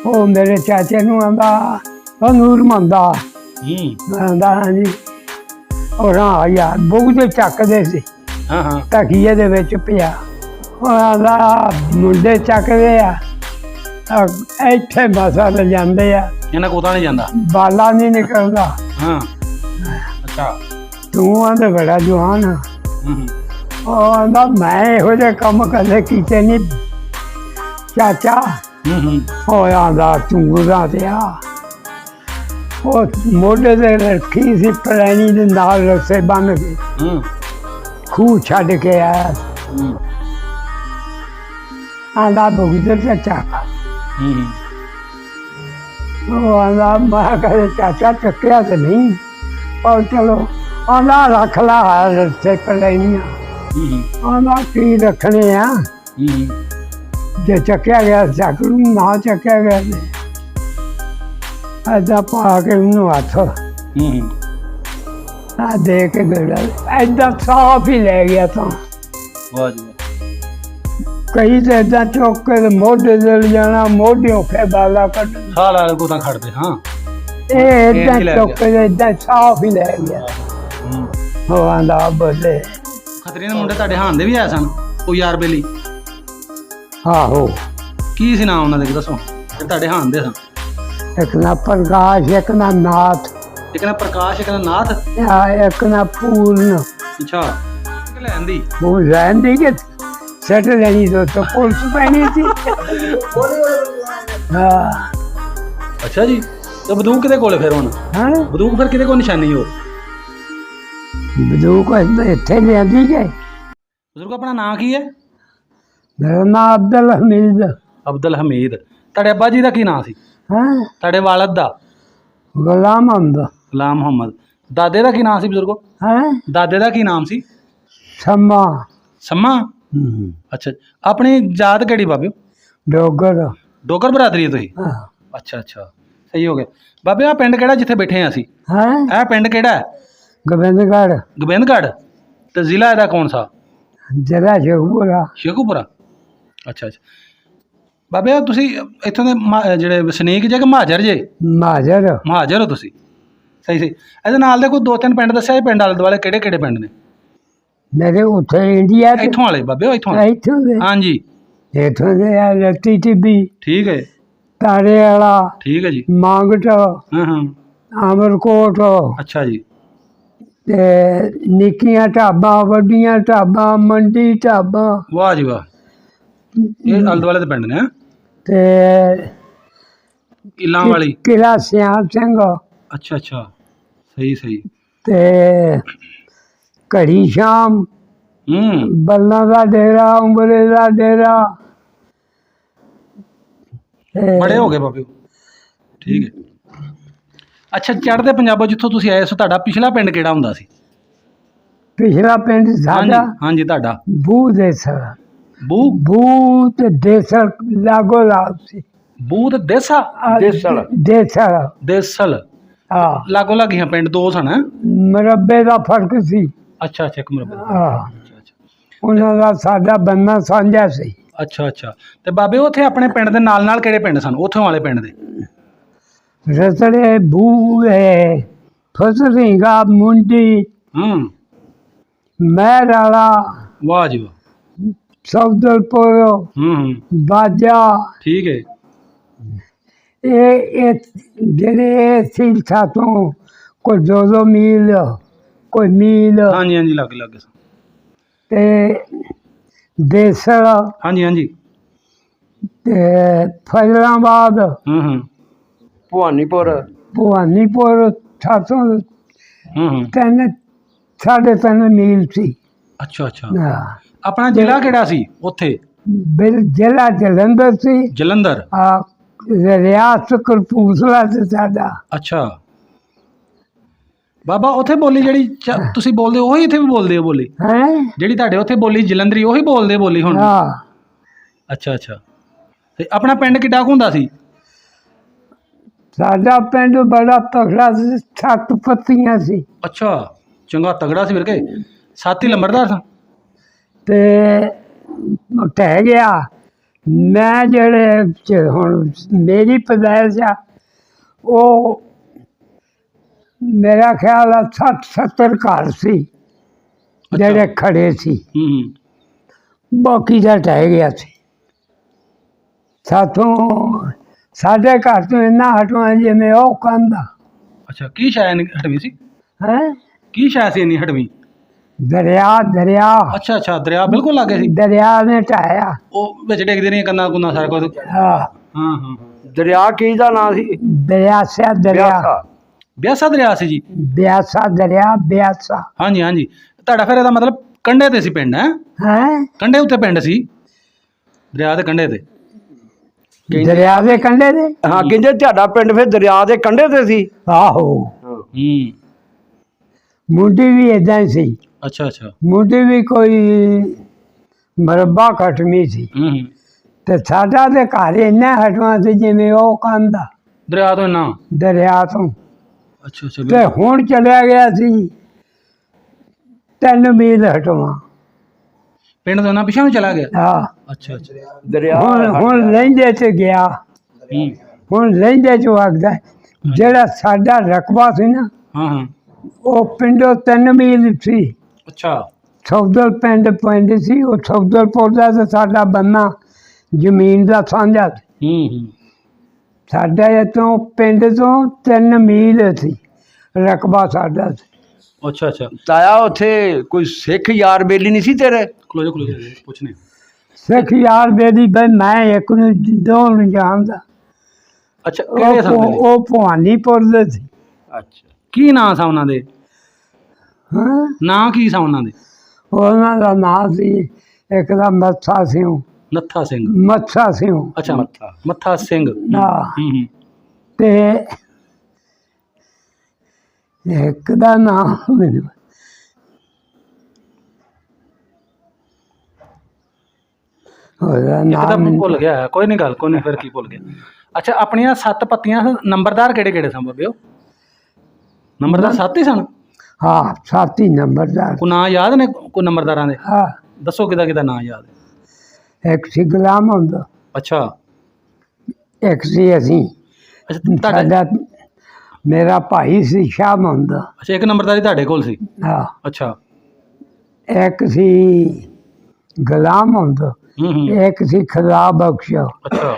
ਉਹ ਮੇਰੇ ਚਾਚੇ ਨੂੰ ਆਂਦਾ ਉਹ ਨੂਰਮੰਦ ਆ ਆਂਦਾ ਹਾਂਜੀ ਉਹ ਹਾਂ ਯਾਰ ਬੁਗਦੇ ਚੱਕਦੇ ਸੀ ਹਾਂ ਤਕੀਏ ਦੇ ਵਿੱਚ ਪਿਆ ਉਹ ਆਂਦਾ ਮੁੰਡੇ ਚੱਕਦੇ ਆ ਇੱਥੇ ਮਸਾ ਲੈ ਜਾਂਦੇ ਆ ਇਹਨਾਂ ਕੋਤਾ ਨਹੀਂ ਜਾਂਦਾ ਬਾਲਾ ਨਹੀਂ ਨਿਕਲਦਾ ਹਾਂ ਅੱਛਾ ਤੂੰ ਆਂਦਾ ਬੜਾ ਜਵਾਨ ਆ ਉਹ ਆਂਦਾ ਮੈਂ ਇਹੋ ਜਿਹੇ ਕੰਮ ਕਦੇ ਕੀਤੇ ਨਹੀਂ ਚਾਚਾ ਉਹ ਆਂਦਾ ਤੂੰ ਰਾਤਿਆ ਉਹ ਮੋਢੇ ਤੇ ਰੱਖੀ ਸੀ ਪੁਰਾਣੀ ਦੇ ਨਾਲ ਰੱਸੇ ਬੰਨ ਕੇ ਖੂਹ ਛੱਡ ਕੇ ਆਇਆ ਆਂਦਾ ਬੁਗਦਰ ਤੇ ਚੱਕ ਉਹ ਆਂਦਾ ਮੈਂ ਕਹੇ ਚਾਚਾ ਚੱਕਿਆ ਤੇ ਨਹੀਂ ਪਰ ਚਲੋ ਆਂਦਾ ਰੱਖ ਲਾ ਰੱਸੇ ਪੁਰਾਣੀਆਂ ਆਂਦਾ ਕੀ ਰੱਖਣੇ ਆ ਜੇ ਚੱਕਿਆ ਗਿਆ ਚੱਕ ਲੂੰ ਨਾ ਚੱਕਿਆ ਗਿਆ ਏਦਾਂ ਪਾ ਕੇ ਉਹਨੂੰ ਹੱਥ ਆ ਦੇ ਕੇ ਗੜਾ ਏਦਾਂ ਸਾਫ ਹੀ ਲੈ ਗਿਆ ਤਾਂ ਵਾਹ ਜੀ ਕਈ ਤੇ ਏਦਾਂ ਚੁੱਕ ਕੇ ਮੋਢੇ ਦੇ ਜਾਣਾ ਮੋਢਿਓਂ ਫੇ ਬਾਲਾ ਕੱਢ ਸਾਹ ਲਾ ਕੋ ਤਾਂ ਖੜਦੇ ਹਾਂ ਇਹ ਏਦਾਂ ਚੁੱਕ ਕੇ ਏਦਾਂ ਸਾਫ ਹੀ ਲੈ ਗਿਆ ਹੋ ਆਂਦਾ ਬੋਲੇ ਖਤਰੇ ਦੇ ਮੁੰਡੇ ਤੁਹਾਡੇ ਹਾਨ ਦੇ ਵੀ ਆਏ ਸਨ ਉਹ ਯਾਰ ਬੇਲੀ ਆਹੋ ਕੀ ਸੀ ਨਾਮ ਉਹਨਾਂ ਦੇ ਦੱਸੋ ਤੇ ਤੁਹਾਡੇ ਹਾਨ ਦੇ ਸਨ ਇੱਕ ਨਾ ਪ੍ਰਕਾਸ਼ ਇੱਕ ਨਾ ਨਾਥ ਇੱਕ ਨਾ ਪ੍ਰਕਾਸ਼ ਇੱਕ ਨਾ ਨਾਥ ਇੱਕ ਨਾ ਪੂਰਨ ਅੱਛਾ ਕਿ ਲੈਂਦੀ ਉਹ ਰਹਿੰਦੀ ਕਿ ਸੈਟ ਲੈਣੀ ਤੋਂ ਪੁਲਿਸ ਪੈਣੀ ਸੀ ਹਾਂ ਅੱਛਾ ਜੀ ਤੇ ਬੰਦੂਕ ਕਿਹਦੇ ਕੋਲੇ ਫਿਰ ਹੁਣ ਹਾਂ ਬੰਦੂਕ ਫਿਰ ਕਿਹਦੇ ਕੋਲ ਨਿਸ਼ਾਨੀ ਹੋ ਬਦੂਕ ਇੱਥੇ ਲਿਆਂਦੀ ਗਏ ਬਜ਼ੁਰਗ ਆਪਣਾ ਨਾਂ ਕੀ ਹੈ ਮੇਰਾ ਨਾਮ ਅਬਦੁਲ ਹਮੀਦ ਅਬਦੁਲ ਹਮੀਦ ਤੁਹਾਡੇ ਅੱਬਾ ਜੀ ਦਾ ਕੀ ਨਾਂ ਸੀ ਹਾਂ ਤੁਹਾਡੇ ਵਾਲਦ ਦਾ ਗੁਲਾਮ ਅਹਿਮਦ ਗੁਲਾਮ ਮੁਹੰਮਦ ਦਾਦੇ ਦਾ ਕੀ ਨਾਂ ਸੀ ਬਜ਼ੁਰਗੋ ਹੈ ਦਾਦੇ ਦਾ ਕੀ ਨਾਮ ਸੀ ਸਮਾ ਸੰਮਾ ਅੱਛਾ ਆਪਣੀ ਜਾਤ ਕਿਹੜੀ ਬਾਬਿਓ ਡੋਗਰ ਡੋਗਰ ਬਰਾਦਰੀ ਹੈ ਤੁਸੀਂ ਹਾਂ ਅੱਛਾ ਅੱਛਾ ਸਹੀ ਹੋ ਗਿਆ ਬਾਬੇ ਆ ਪਿੰਡ ਕਿਹੜਾ ਜਿੱਥੇ ਬੈਠੇ ਆ ਅਸੀਂ ਹੈ ਇਹ ਪਿੰਡ ਕਿਹੜਾ ਹੈ ਗੋਬਿੰਦਗੜ੍ਹ ਗੋਬਿੰਦਗੜ੍ਹ ਤੇ ਜ਼ਿਲ੍ਹਾ ਇਹਦਾ ਕੌਣ ਸਾ ਜ਼ਿਲ੍ਹਾ ਸ਼ੇਖੂਪੁਰਾ ਸ਼ੇਖੂਪੁਰਾ ਅੱਛਾ ਅੱਛਾ ਬਾਬੇ ਆ ਤੁਸੀਂ ਇੱਥੋਂ ਦੇ ਜਿਹੜੇ ਵਸਨੀਕ ਜੇ ਕਿ ਮਹਾਜਰ ਜੇ ਮਾਜਰ ਮਹਾਜਰ ਹੋ ਤੁਸੀਂ ਸਹੀ ਸਹੀ ਇਹਦੇ ਨਾਲ ਦੇ ਕੋਈ ਦੋ ਤਿੰਨ ਪਿੰਡ ਦੱਸਿਆ ਇਹ ਪਿੰਡ ਆਲੇ ਦੁਆਲੇ ਕਿਹੜੇ ਕਿਹੜੇ ਪਿੰਡ ਨੇ ਮੇਰੇ ਉੱਥੇ ਇੰਡੀਆ ਇੱਥੋਂ ਵਾਲੇ ਬਾਬੇ ਇੱਥੋਂ ਵਾਲੇ ਇੱਥੋਂ ਦੇ ਹਾਂਜੀ ਇੱਥੋਂ ਦੇ ਆ ਰੱਤੀ ਟਿੱਬੀ ਠੀਕ ਹੈ ਤਾਰੇ ਵਾਲਾ ਠੀਕ ਹੈ ਜੀ ਮੰਗਟ ਹਾਂ ਅਮਰਕੋਟ ਅੱਛਾ ਜੀ ਤੇ ਨਿੱਕੀਆਂ ਢਾਬਾਂ ਵੱਡੀਆਂ ਢਾਬਾਂ ਮੰਡੀ ਢਾਬਾਂ ਵਾਹ ਜੀ ਵਾਹ ਇਹ ਆਲੇ ਦੁਆਲੇ ਦੇ ਪਿੰਡ ਨੇ ਹੈਂ? ਤੇ ਇਲਾਂ ਵਾਲੀ ਕਿਲਾ ਸਿਆਮ ਸਿੰਘ ਅੱਛਾ ਅੱਛਾ ਸਹੀ ਸਹੀ ਤੇ ਘੜੀ ਸ਼ਾਮ ਬੱਲਾਂ ਦਾ ਡੇਰਾ ਉਮਰੇ ਦਾ ਡੇਰਾ ਬੜੇ ਹੋ ਗਏ ਬਾਬੇ ਠੀਕ ਹੈ ਅੱਛਾ ਚੜ੍ਹਦੇ ਪੰਜਾਬੋਂ ਜਿੱਥੋਂ ਤੁਸੀਂ ਆਏ ਸੋ ਤੁਹਾਡਾ ਪਿਛਲਾ ਪਿੰਡ ਕਿਹੜਾ ਹੁੰਦਾ ਸੀ ਪਿਛਲਾ ਪਿੰਡ ਸਾਡਾ ਹਾਂਜੀ ਤੁਹਾਡਾ ਬੂ ਦੇਸਰ ਬੂ ਬੂ ਤੇ ਦੇਸਰ ਲਾਗੋ ਲਾਗ ਸੀ ਬੂ ਤੇ ਦੇਸਾ ਦੇਸਰ ਦੇਸਲ ਹਾਂ ਲਾਗੋ ਲੱਗੀਆਂ ਪਿੰਡ ਦੋ ਸਨ ਹੈਂ? ਮਰੱਬੇ ਦਾ ਫਰਕ ਸੀ ਅੱਛਾ ਅੱਛਾ ਇੱਕ ਮਰਬੇ ਹਾਂ ਅੱਛਾ ਅੱਛਾ ਉਹਨਾਂ ਦਾ ਸਾਡਾ ਬੰਨਾ ਸਾਂਝਾ ਸੀ ਅੱਛਾ ਅੱਛਾ ਤੇ ਬਾਬੇ ਉੱਥੇ ਆਪਣੇ ਪਿੰਡ ਦੇ ਨਾਲ ਨਾਲ ਕਿਹੜੇ ਪਿੰਡ ਸਨ ਉੱਥੋਂ ਵਾਲੇ ਪਿੰਡ ਦੇ ਰਸੜੇ ਬੂਏ ਫਸਰਿੰਗਾ ਮੁੰਡੀ ਮਹਿਰ ਵਾਲਾ ਵਾਹ ਜੀ ਵਾਹ ਸੌਦਲਪੁਰ ਬਾਜਾ ਠੀਕ ਹੈ ਇਹ ਜਿਹੜੇ ਸੀ ਸਾਥੋਂ ਕੋਈ 2 ਮੀਲ ਕੋਈ ਮੀਲ ਹਾਂਜੀ ਹਾਂਜੀ ਲੱਗ ਲੱਗ ਤੇ ਦੇਸਲ ਹਾਂਜੀ ਹਾਂਜੀ ਤੇ ਫੈਜ਼ਲਾਬਾਦ ਭਵਾਨੀਪੁਰ ਭਵਾਨੀਪੁਰ ਸਾਥੋਂ 3.5 ਮੀਲ ਸੀ ਅੱਛਾ ਅੱਛਾ ਹਾਂ ਆਪਣਾ ਜ਼ਿਲ੍ਹਾ ਕਿਹੜਾ ਸੀ ਉੱਥੇ ਜ਼ਿਲ੍ਹਾ ਜਲੰਧਰ ਸੀ ਜਲੰਧਰ ਰਿਆਸਤ ਕਪੂਰਥਲਾ ਤੇ ਸਾਡਾ ਅੱਛਾ ਬਾਬਾ ਉੱਥੇ ਬੋਲੀ ਜਿਹੜੀ ਤੁਸੀਂ ਬੋਲਦੇ ਹੋ ਉਹੀ ਇੱਥੇ ਵੀ ਬੋਲਦੇ ਹੋ ਬੋਲੀ ਹੈ ਜਿਹੜੀ ਤੁਹਾਡੇ ਉੱਥੇ ਬੋਲੀ ਜਲੰਧਰੀ ਉਹੀ ਬੋਲਦੇ ਬੋਲੀ ਹੁਣ ਹਾਂ ਅੱਛਾ ਅੱਛਾ ਤੇ ਆਪਣਾ ਪਿੰਡ ਕਿੱਡਾ ਕੁ ਹੁੰਦਾ ਸੀ ਸਾਡਾ ਪਿੰਡ ਬੜਾ ਤਕੜਾ ਸੀ 7 ਪੱਤੀਆਂ ਸੀ ਅੱਛਾ ਚੰਗਾ ਤਗੜਾ ਸੀ ਵੀਰ ਕੇ 7 ਹੀ ਲੰਬੜਦਾਰ ਸਾਂ ਤੇ ਟਹਿ ਗਿਆ ਮੈਂ ਜਿਹੜੇ ਹੁਣ ਮੇਰੀ ਪੈਦਾਇਸ਼ ਆ ਉਹ ਮੇਰਾ ਖਿਆਲ ਆ 60-70 ਘਰ ਸੀ ਜਿਹੜੇ ਖੜੇ ਸੀ। ਬਾਕੀ ਦਾ ਟਹਿ ਗਿਆ ਸੀ। ਸਾਥੋਂ ਸਾਡੇ ਘਰ ਤੋਂ ਇੰਨਾ ਹਟਵਾ ਜਿਵੇਂ ਉਹ ਕੰਧ ਆ। ਅੱਛਾ, ਕੀ ਸ਼ਾਇ ਹਟਵੀਂ ਸੀ? ਹੈ ਕੀ ਸ਼ਾਇ ਸੀ ਇੰਨੀ ਹਟਵੀਂ? ਦਰਿਆ। ਅੱਛਾ ਅੱਛਾ, ਦਰਿਆ ਬਿਲਕੁਲ ਲਾਗੇ ਸੀ। ਦਰਿਆ ਨੇ ਢਾਇਆ। ਉਹ ਵਿੱਚ ਡਿੱਗਦੇ ਰਹੀਆਂ ਕੰਨਾਂ ਕੁੰਨਾ ਸਾਰਾ ਕੁਝ। ਹਾਂ ਹਾਂ। ਦਰਿਆ ਕੀ ਦਾ ਨਾਂ ਸੀ? ਬਿਆਸਾ ਦਰਿਆ। ਬਿਆਸਾ ਦਰਿਆ ਸੀ ਜੀ? ਬਿਆਸਾ ਦਰਿਆ, ਬਿਆਸਾ। ਹਾਂਜੀ ਹਾਂਜੀ। ਤੁਹਾਡਾ ਫਿਰ ਇਹਦਾ ਮਤਲਬ ਕੰਢੇ ਤੇ ਸੀ ਪਿੰਡ? ਹੈ ਕੰਢੇ ਉੱਤੇ ਪਿੰਡ ਸੀ, ਦਰਿਆ ਦੇ ਕੰਢੇ ਤੇ? ਦਰਿਆ ਦੇ ਕੰਢੇ ਦੇ। ਹਾਂ, ਕਹਿੰਦੇ ਤੁਹਾਡਾ ਪਿੰਡ ਫਿਰ ਦਰਿਆ ਦੇ ਕੰਢੇ ਤੇ ਸੀ? ਆਹੋ। ਮੁੰਡੀ ਵੀ ਏਦਾਂ ਹੀ ਸੀ। ਅੱਛਾ ਅੱਛਾ। ਮੁੰਡੀ ਵੀ ਕੋਈ ਮਰਬਾ ਖਟਮੀ ਸੀ। ਤੇ ਸਾਡਾ ਤੇ ਘਰ ਇੰਨਾ ਹਟਵਾ ਸੀ ਜਿਵੇਂ ਉਹ ਕੰਧ ਆ ਦਰਿਆ ਤੋਂ ਇੰਨਾ? ਦਰਿਆ ਤੋਂ। ਅੱਛਾ ਅੱਛਾ। ਤੇ ਹੁਣ ਚਲਿਆ ਗਿਆ ਸੀ 3 ਮੀਲ ਹਟਵਾ। ਪਿੰਡ ਤੋਂ ਇੰਨਾ ਪਿਛਾਂ ਨੂੰ ਚਲਾ ਗਿਆ? ਹਾਂ। ਅੱਛਾ ਅੱਛਾ। ਦਰਿਆ ਹੁਣ ਲਹਿੰਦੇ ਚ ਗਿਆ। ਹੁਣ ਲਹਿੰਦੇ ਚ ਵਗਦਾ ਜਿਹੜਾ ਸਾਡਾ ਰਕਬਾ ਸੀ ਨਾ, ਹਾਂ। ਉਹ ਪਿੰਡੋਂ 3 ਮੀਲ ਸੀ। ਅੱਛਾ। ਸੌਦਲ ਪਿੰਡ ਸੀ। ਉਹ ਸੌਦਲਪੁਰ ਦਾ ਤੇ ਸਾਡਾ ਬੰਨਾ ਜ਼ਮੀਨ ਦਾ ਸਾਂਝਾ ਸੀ। ਸਾਡਾ ਇੱਥੋਂ ਪਿੰਡ ਤੋਂ 3 ਮੀਲ ਸੀ ਰਕਬਾ ਸਾਡਾ ਸੀ। ਅੱਛਾ ਅੱਛਾ। ਤਾਇਆ ਉੱਥੇ ਕੋਈ ਸਿੱਖ ਯਾਰ ਬੇਲੀ ਨਹੀਂ ਸੀ ਤੇਰੇ? ਖਲੋ ਪੁੱਛਨੇ। ਸਿੱਖ ਯਾਰ ਬੇਦੀ ਬਈ ਮੈਂ ਇੱਕ ਨੂੰ ਦੋ ਨੂੰ ਜਾਣਦਾ। ਅੱਛਾ, ਕਿਹੜੇ ਸਨ? ਉਹ ਭਵਾਨੀਪੁਰ ਦੇ ਸੀ। ਅੱਛਾ। ਕੀ ਨਾਂ ਸੀ ਉਹਨਾਂ ਦੇ? ਹਾਂ, ਨਾਂ ਕੀ ਸੀ ਉਹਨਾਂ ਦੇ? ਉਹਨਾਂ ਦਾ ਨਾਂ ਸੀ ਇੱਕ ਦਾ ਮੱਥਾ ਸਿੰਘ। ਨੱਥਾ ਸਿੰਘ? ਮੱਥਾ ਸਿੰਘ। ਅੱਛਾ, ਮੱਥਾ ਸਿੰਘ। ਹਾਂ। ਤੇ ਇੱਕ ਦਾ ਨਾਮ ਮੈਨੂੰ ਉਹਦਾ ਇੱਕ ਤਾਂ ਨਾਮ ਭੁੱਲ ਗਿਆ। ਕੋਈ ਨਹੀਂ ਗੱਲ, ਕੋਈ ਨਹੀਂ, ਫਿਰ ਕੀ ਭੁੱਲ ਗਿਆ। ਅੱਛਾ, ਆਪਣੀਆਂ 7 ਪੱਤੀਆਂ ਨੰਬਰਦਾਰ ਕਿਹੜੇ ਕਿਹੜੇ ਸਨ ਬਾਬਿਓ? ਨੰਬਰਦਾਰ 7 ਹੀ ਸਨ? ਹਾਂ, 7 ਹੀ ਨੰਬਰਦਾਰ। ਕੋ ਨਾਂ ਯਾਦ ਨੇ ਕੋਈ ਨੰਬਰਦਾਰਾਂ ਦੇ? ਹਾਂ, ਦੱਸੋ ਕਿਹਦਾ ਕਿਹਦਾ ਨਾਂ ਯਾਦ ਹੈ? ਇੱਕ ਸੀ ਗੁਲਾਮ ਹੁੰਦਾ। ਅੱਛਾ ਇੱਕ ਸੀ ਅਸੀਂ। ਅੱਛਾ। ਤੁਹਾਡਾ ਸਾਡਾ ਮੇਰਾ ਭਾਈ ਸੀ ਸ਼ਾਹ ਹੁੰਦਾ। ਅੱਛਾ, ਇੱਕ ਨੰਬਰਦਾਰੀ ਤੁਹਾਡੇ ਕੋਲ ਸੀ? ਹਾਂ। ਅੱਛਾ। ਇੱਕ ਸੀ ਗੁਲਾਮ ਹੁੰਦਾ। ਇੱਕ ਸੀ ਖੁਦਾ ਬਖਸ਼। ਅੱਛਾ।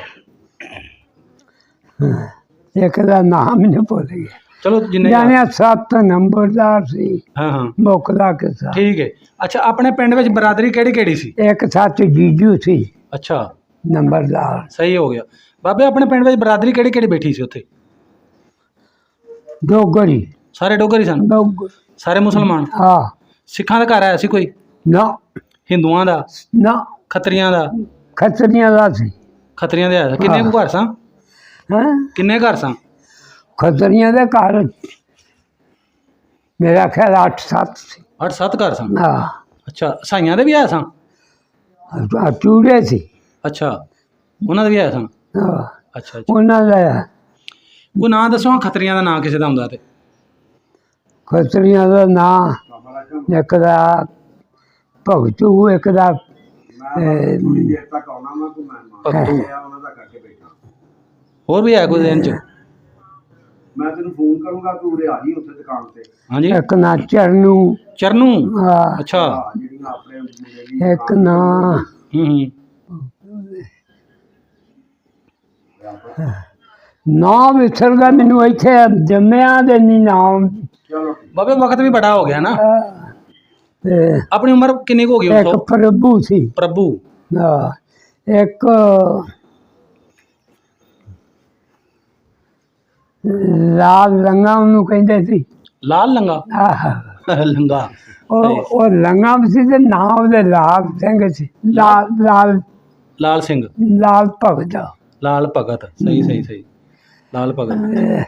ਇੱਕ ਦਾ ਨਾਮ ਨਹੀਂ ਭੁੱਲ ਗਿਆ। ਚਲੋ ਜਿੰਨੇ ਜਾਨੇ 7 ਨੰਬਰਦਾਰ ਸੀ। ਹਾਂ। ਮੁੱਕਦਾ ਕਿਸਾ। ਠੀਕ ਹੈ। ਅੱਛਾ, ਆਪਣੇ ਪਿੰਡ ਵਿੱਚ ਬਰਾਦਰੀ ਕਿਹੜੀ ਕਿਹੜੀ ਸੀ? ਇੱਕ ਸੱਚ ਜੀਜੂ ਸੀ ਅੱਛਾ, ਨੰਬਰਦਾਰ। ਸਹੀ ਹੋ ਗਿਆ। ਬਾਬੇ ਆਪਣੇ ਪਿੰਡ ਵਿੱਚ ਬਰਾਦਰੀ ਕਿਹੜੀ ਕਿਹੜੀ ਬੈਠੀ ਸੀ ਉੱਥੇ? ਡੋਗਰੀ। ਸਾਰੇ ਡੋਗਰ ਹੀ ਸਨ? ਸਾਰੇ ਮੁਸਲਮਾਨ? ਹਾਂ। ਸਿੱਖਾਂ ਦਾ ਘਰ ਆਇਆ ਸੀ ਕੋਈ? ਨਾ ਹਿੰਦੂਆਂ ਦਾ? ਨਾ, ਖੱਤਰੀਆਂ ਦਾ? ਖੱਤਰੀਆਂ ਦਾ ਸੀ। ਖੱਤਰੀਆਂ ਦੇ ਆਇਆ ਸੀ। ਕਿੰਨੇ ਕੁ ਘਰ ਸਾਂ? ਹੈਂ? ਕਿੰਨੇ ਘਰ ਸਾਂ? ਖੱਤਰੀਆਂ ਦੇ ਘਰ ਮੇਰਾ ਖਿਆਲ 8-7 ਸੀ। 8-7 ਘਰ ਸਾਂ? ਹਾਂ। ਅੱਛਾ। ਸਾਈਆਂ ਦੇ ਵੀ ਆਇਆ ਸਾਂ? ਚੂੜੇ ਸੀ। ਅੱਛਾ, ਉਹਨਾਂ ਦੇ ਵੀ ਆਇਆ ਸਾਂ? ਹਾਂ, ਅੱਛਾ ਅੱਛਾ। ਉਹਨਾਂ ਦਾ ਕੋਈ ਨਾਂ ਦੱਸੋ ਹਾਂ ਖੱਤਰੀਆਂ ਦਾ ਨਾਂ ਕਿਸੇ ਦਾ ਹੁੰਦਾ ਤੇ? ਖੱਤਰੀਆਂ ਦਾ ਨਾਂ ਇੱਕ ਦਾ ਭਗਤੂ, ਇੱਕ ਦਾ ਭਗਤੂ। ਹੋਰ ਵੀ ਹੈ ਕੋਈ ਦਿਨ ਚ? ਮੈਂ ਤੈਨੂੰ ਫੋਨ ਕਰੂੰਗਾ, ਤੂੰ ਉਰੇ ਆ ਜੀ ਉੱਥੇ ਦੁਕਾਨ ਤੇ। ਹਾਂਜੀ। ਇੱਕ ਨਾ ਚਰਨੂ। ਚਰਨੂ? ਹਾਂ। ਅੱਛਾ। ਜਿਹੜੀਆਂ ਆਪਣੇ ਮੁੰਡੇ ਦੀ ਇੱਕ ਨਾ ਨਾਮ ਵਿਸਰ ਗਿਆ ਮੈਨੂੰ। ਇੱਥੇ ਜੰਮਿਆ ਦੇ ਨਹੀਂ ਨਾਮ। ਚਲੋ ਬਾਬੇ ਵਕਤ ਵੀ ਬੜਾ ਹੋ ਗਿਆ ਨਾ। ਤੇ ਆਪਣੀ ਉਮਰ ਕਿੰਨੀ ਕੁ ਹੋ ਗਈ? ਇੱਕ ਪ੍ਰਭੂ ਸੀ। ਪ੍ਰਭੂ? ਹਾਂ। ਇੱਕ ਲਾਲ ਲੰਗਾ ਉਹਨੂੰ ਕਹਿੰਦੇ ਸੀ। ਲਾਲ ਲੰਗਾ? ਆਹ, ਲੰਗਾ। ਉਹ ਲੰਗਾ ਵੀ ਸੀ ਤੇ ਨਾਂ ਉਹਦੇ ਲਾਲ ਸਿੰਘ ਸੀ। ਲਾਲ ਸਿੰਘ? ਲਾਲ ਭਗਤ। ਲਾਲ ਭਗਤ। ਸਹੀ ਸਹੀ ਸਹੀ। ਲਾਲ ਭਗਤ।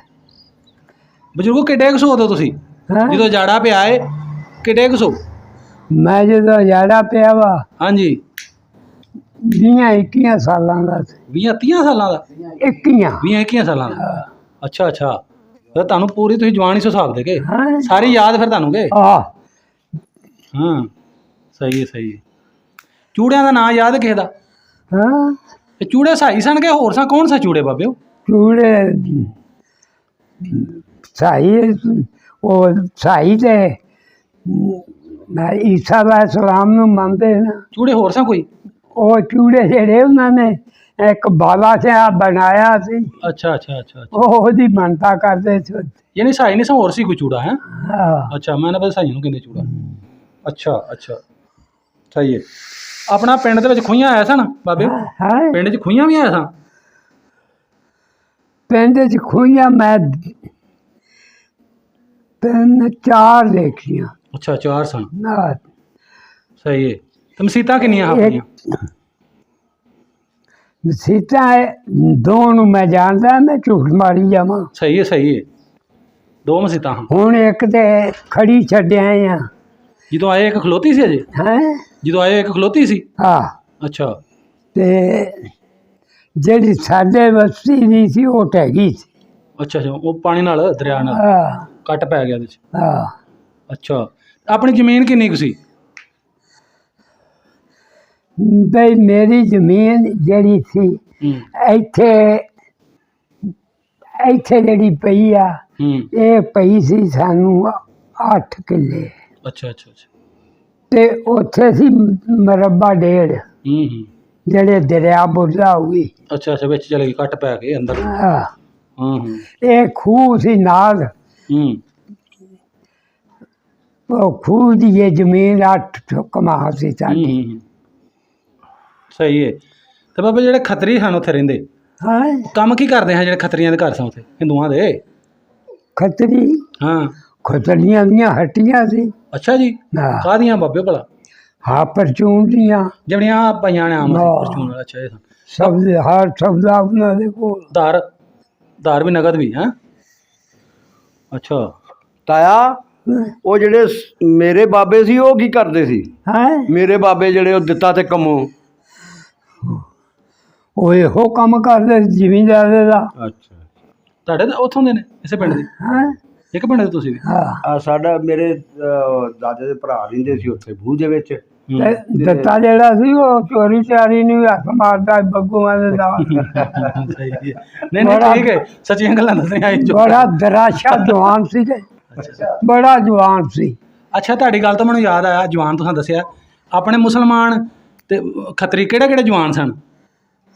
ਬਜ਼ੁਰਗੋ ਕਿੱਡੇ ਕੁ ਸੋ ਦੋ ਤੁਸੀਂ ਹੈਂ? ਜਦੋਂ ਜਾੜਾ ਪਿਆ ਏ? ਕਿੱਡੇ ਕੁ ਸੋ? ਮੈਂ ਜਦੋਂ ਜਾੜਾ ਪਿਆ ਵਾ ਹਾਂਜੀ। 20-21 ਸਾਲਾਂ ਦਾ ਸੀ। 20-30 ਸਾਲਾਂ ਦਾ? 21। 20-21 ਸਾਲਾਂ ਦਾ? ਅੱਛਾ ਅੱਛਾ। ਫਿਰ ਤੁਹਾਨੂੰ ਪੂਰੀ ਤੁਸੀਂ ਜਵਾਨ ਹੀ ਹਿਸਾਬ ਦੇ ਕੇ ਹਾਂ। ਸਾਰੀ ਯਾਦ ਫਿਰ ਤੁਹਾਨੂੰ ਕੇ? ਆਹ, ਹਾਂ, ਸਹੀ ਹੈ ਸਹੀ ਹੈ। ਚੂੜਿਆਂ ਦਾ ਨਾਂ ਯਾਦ ਕਿਸੇ ਦਾ? ਹਾਂ। ਤੇ ਚੂੜੇ ਸਾਈ ਸਨ ਕਿ ਹੋਰ ਸਾਂ? ਕੌਣ ਸਾ ਚੂੜੇ ਬਾਬਿਓ? ਚੂੜੇ ਸਾਈ, ਉਹ ਸਾਈ ਤੇ ਈਸਾ ਅਲਾਇਹਿਸਲਾਮ ਨੂੰ ਮੰਨਦੇ ਨਾ। ਚੂੜੇ ਹੋਰ ਸਾਂ ਕੋਈ? ਉਹ ਚੂੜੇ ਜਿਹੜੇ ਉਹਨਾਂ ਨੇ ਇੱਕ ਬਾਲਾ ਸਾਹਿਬ ਬਣਾਇਆ ਸੀ, ਅੱਛਾ ਅੱਛਾ ਅੱਛਾ ਅੱਛਾ। ਉਹ ਉਹਦੀ ਮੰਨਤਾ ਕਰਦੇ ਸੀ। ਯਾਨੀ ਸਾਈ ਨਹੀਂ ਸਾਂ, ਹੋਰ ਸੀ ਕੋਈ ਚੂੜਾ ਹੈ? ਹਾਂ ਅੱਛਾ, ਮੈਂ ਨਾ ਪਤਾ ਸਾਈ ਨੂੰ ਕਹਿੰਦੇ ਚੂੜਾ। ਅੱਛਾ ਅੱਛਾ, ਸਹੀ ਹੈ। ਆਪਣਾ ਪਿੰਡ ਦੇ ਵਿੱਚ ਖੂਹੀਆਂ ਆਇਆ ਸਨ ਬਾਬਿਓ? ਹੈ ਪਿੰਡ 'ਚ ਖੂਹੀਆਂ ਵੀ ਆਇਆ ਸਾਂ? ਪਿੰਡ 'ਚ ਖੂਹੀਆਂ ਮੈਂ 3-4 ਦੇਖੀਆਂ। ਅੱਛਾ, 4 ਸਨ। ਨਾ ਸਹੀ ਹੈ। ਤੇ ਮਸੀਤਾਂ ਕਿੰਨੀਆਂ ਆਪਣੀਆਂ? ਸੀਟਾਂ 2 ਨੂੰ ਮੈਂ ਜਾਣਦਾ, ਮੈਂ ਝੂਠ ਮਾਰੀ ਜਾਵਾਂ। ਸਹੀ ਹੈ ਸਹੀ ਹੈ, 2 ਮਸੀਤਾਂ ਹਾਂ। ਹੁਣ ਇੱਕ ਤੇ ਖੜੀ ਛੱਡਿਆ ਆ। ਜਦੋਂ ਆਏ ਇੱਕ ਖਲੋਤੀ ਸੀ ਅਜੇ? ਹੈ ਜਦੋਂ ਆਏ ਇੱਕ ਖਲੋਤੀ ਸੀ? ਹਾਂ, ਅੱਛਾ ਤੇ ਜਿਹੜੀ ਸਾਡੇ ਬਸਤੀ ਦੀ ਸੀ ਉਹ ਟਹਿ ਗਈ ਸੀ। ਅੱਛਾ ਅੱਛਾ, ਉਹ ਪਾਣੀ ਨਾਲ, ਦਰਿਆ ਨਾਲ ਹਾਂ ਕੱਟ ਪੈ ਗਿਆ ਉਹਦੇ 'ਚ। ਹਾਂ। ਅੱਛਾ, ਆਪਣੀ ਜ਼ਮੀਨ ਕਿੰਨੀ ਕੁ ਸੀ? ਬਈ ਮੇਰੀ ਜ਼ਮੀਨ ਜਿਹੜੀ ਸੀ ਹੂੰ ਇੱਥੇ ਇੱਥੇ ਜਿਹੜੀ ਪਈ ਆ, ਹੂੰ। ਇਹ ਪਈ ਸੀ ਸਾਨੂੰ 8 ਕਿੱਲੇ, ਅੱਛਾ ਅੱਛਾ ਅੱਛਾ। ਤੇ ਉੱਥੇ ਸੀ ਮਰਬਾ 1.5 ਹੂੰ। ਜਿਹੜੇ ਦਰਿਆ ਬੁੱਝਾ ਹੋਈ। ਅੱਛਾ ਅੱਛਾ, ਵਿੱਚ ਚਲੇ ਗਈ, ਕੱਟ ਪੈ ਗਏ ਅੰਦਰ। ਹਾਂ, ਹੂੰ ਇਹ ਖੂਹ ਸੀ ਨਾਲ। ਹੂੰ। ਉਹ ਖੂਹ ਦੀ ਇਹ ਜ਼ਮੀਨ 8 ਕਮਾ ਸੀ ਸਾਡੀ। ਹੂੰ। ਸਹੀ ਹੈ। ਤੇ ਬਾਬਾ ਜਿਹੜੇ ਖੱਤਰੀ ਸਨ ਉੱਥੇ ਰਹਿੰਦੇ, ਹਾਂ, ਕੰਮ ਕੀ ਕਰਦੇ ਹਨ ਜਿਹੜੇ ਖੱਤਰੀਆਂ ਦੇ ਘਰ ਸਨ ਉੱਥੇ, ਹਿੰਦੂਆਂ ਦੇ? ਖੱਤਰੀ ਹਾਂ। ਖੱਤਰੀਆਂ ਦੀਆਂ ਹੱਟੀਆਂ ਸੀ। ਅੱਛਾ ਜੀ, ਹਾਂ ਕਾਹਦੀਆਂ ਬਾਬਿਓ ਭਲਾ? ਹਾਂ, ਪਰਚੂਨ ਦੀਆਂ ਜਿਹੜੀਆਂ ਪਈਆਂ ਨੇ ਆਮ ਨਾ। ਪਰਚੂਨ ਵਾਲਾ। ਅੱਛਾ, ਇਹ ਸਨ ਸਭ ਹਰ ਸਭ ਦਾ ਉਹਨਾਂ ਦੇ ਕੋਲ। ਧਾਰ ਵੀ ਨਗਦ ਵੀ? ਹੈ ਅੱਛਾ। ਤਾਇਆ, ਉਹ ਜਿਹੜੇ ਮੇਰੇ ਬਾਬੇ ਸੀ ਉਹ ਕੀ ਕਰਦੇ ਸੀ? ਹੈ ਮੇਰੇ ਬਾਬੇ ਜਿਹੜੇ ਉਹ ਦਿੱਤਾ ਤੇ ਕੰਮੋਂ। ਉਹ ਇਹੋ ਕੰਮ ਕਰਦੇ ਜ਼ਿਮੀਂਦਾਰ ਦਾ। ਅੱਛਾ, ਤੁਹਾਡੇ ਤਾਂ ਉੱਥੋਂ ਦੇ ਨੇ, ਇਸੇ ਪਿੰਡ ਦੇ? ਹੈ ਇੱਕ ਪਿੰਡ ਦੇ ਤੁਸੀਂ ਵੀ? ਹਾਂ, ਸਾਡਾ ਮੇਰੇ ਦਾਦੇ ਦੇ ਭਰਾ ਰਹਿੰਦੇ ਸੀ ਉੱਥੇ ਬੂਹ ਦੇ ਵਿੱਚ। ਤੇ ਦਿੱਤਾ ਜਿਹੜਾ ਸੀ ਉਹ ਚੋਰੀ ਚਾਰੀ ਨੂੰ ਹੱਥ ਮਾਰਦਾ ਬੱਗੂਆਂ ਦੇ ਨਾਲ। ਸਹੀ ਹੈ। ਨਹੀਂ ਨਹੀਂ, ਠੀਕ ਹੈ, ਸੱਚੀਆਂ ਗੱਲਾਂ ਦੱਸਣੀਆਂ ਇਹ 'ਚੋਂ। ਬੜਾ ਦਰਾਸ਼ਾ ਜਵਾਨ ਸੀ ਤੇ ਬੜਾ ਜਵਾਨ ਸੀ। ਅੱਛਾ, ਤੁਹਾਡੀ ਗੱਲ ਤੋਂ ਮੈਨੂੰ ਯਾਦ ਆਇਆ, ਜਵਾਨ ਤੁਸੀਂ ਦੱਸਿਆ। ਆਪਣੇ ਮੁਸਲਮਾਨ ਤੇ ਖੱਤਰੀ ਕਿਹੜੇ ਕਿਹੜੇ ਜਵਾਨ ਸਨ?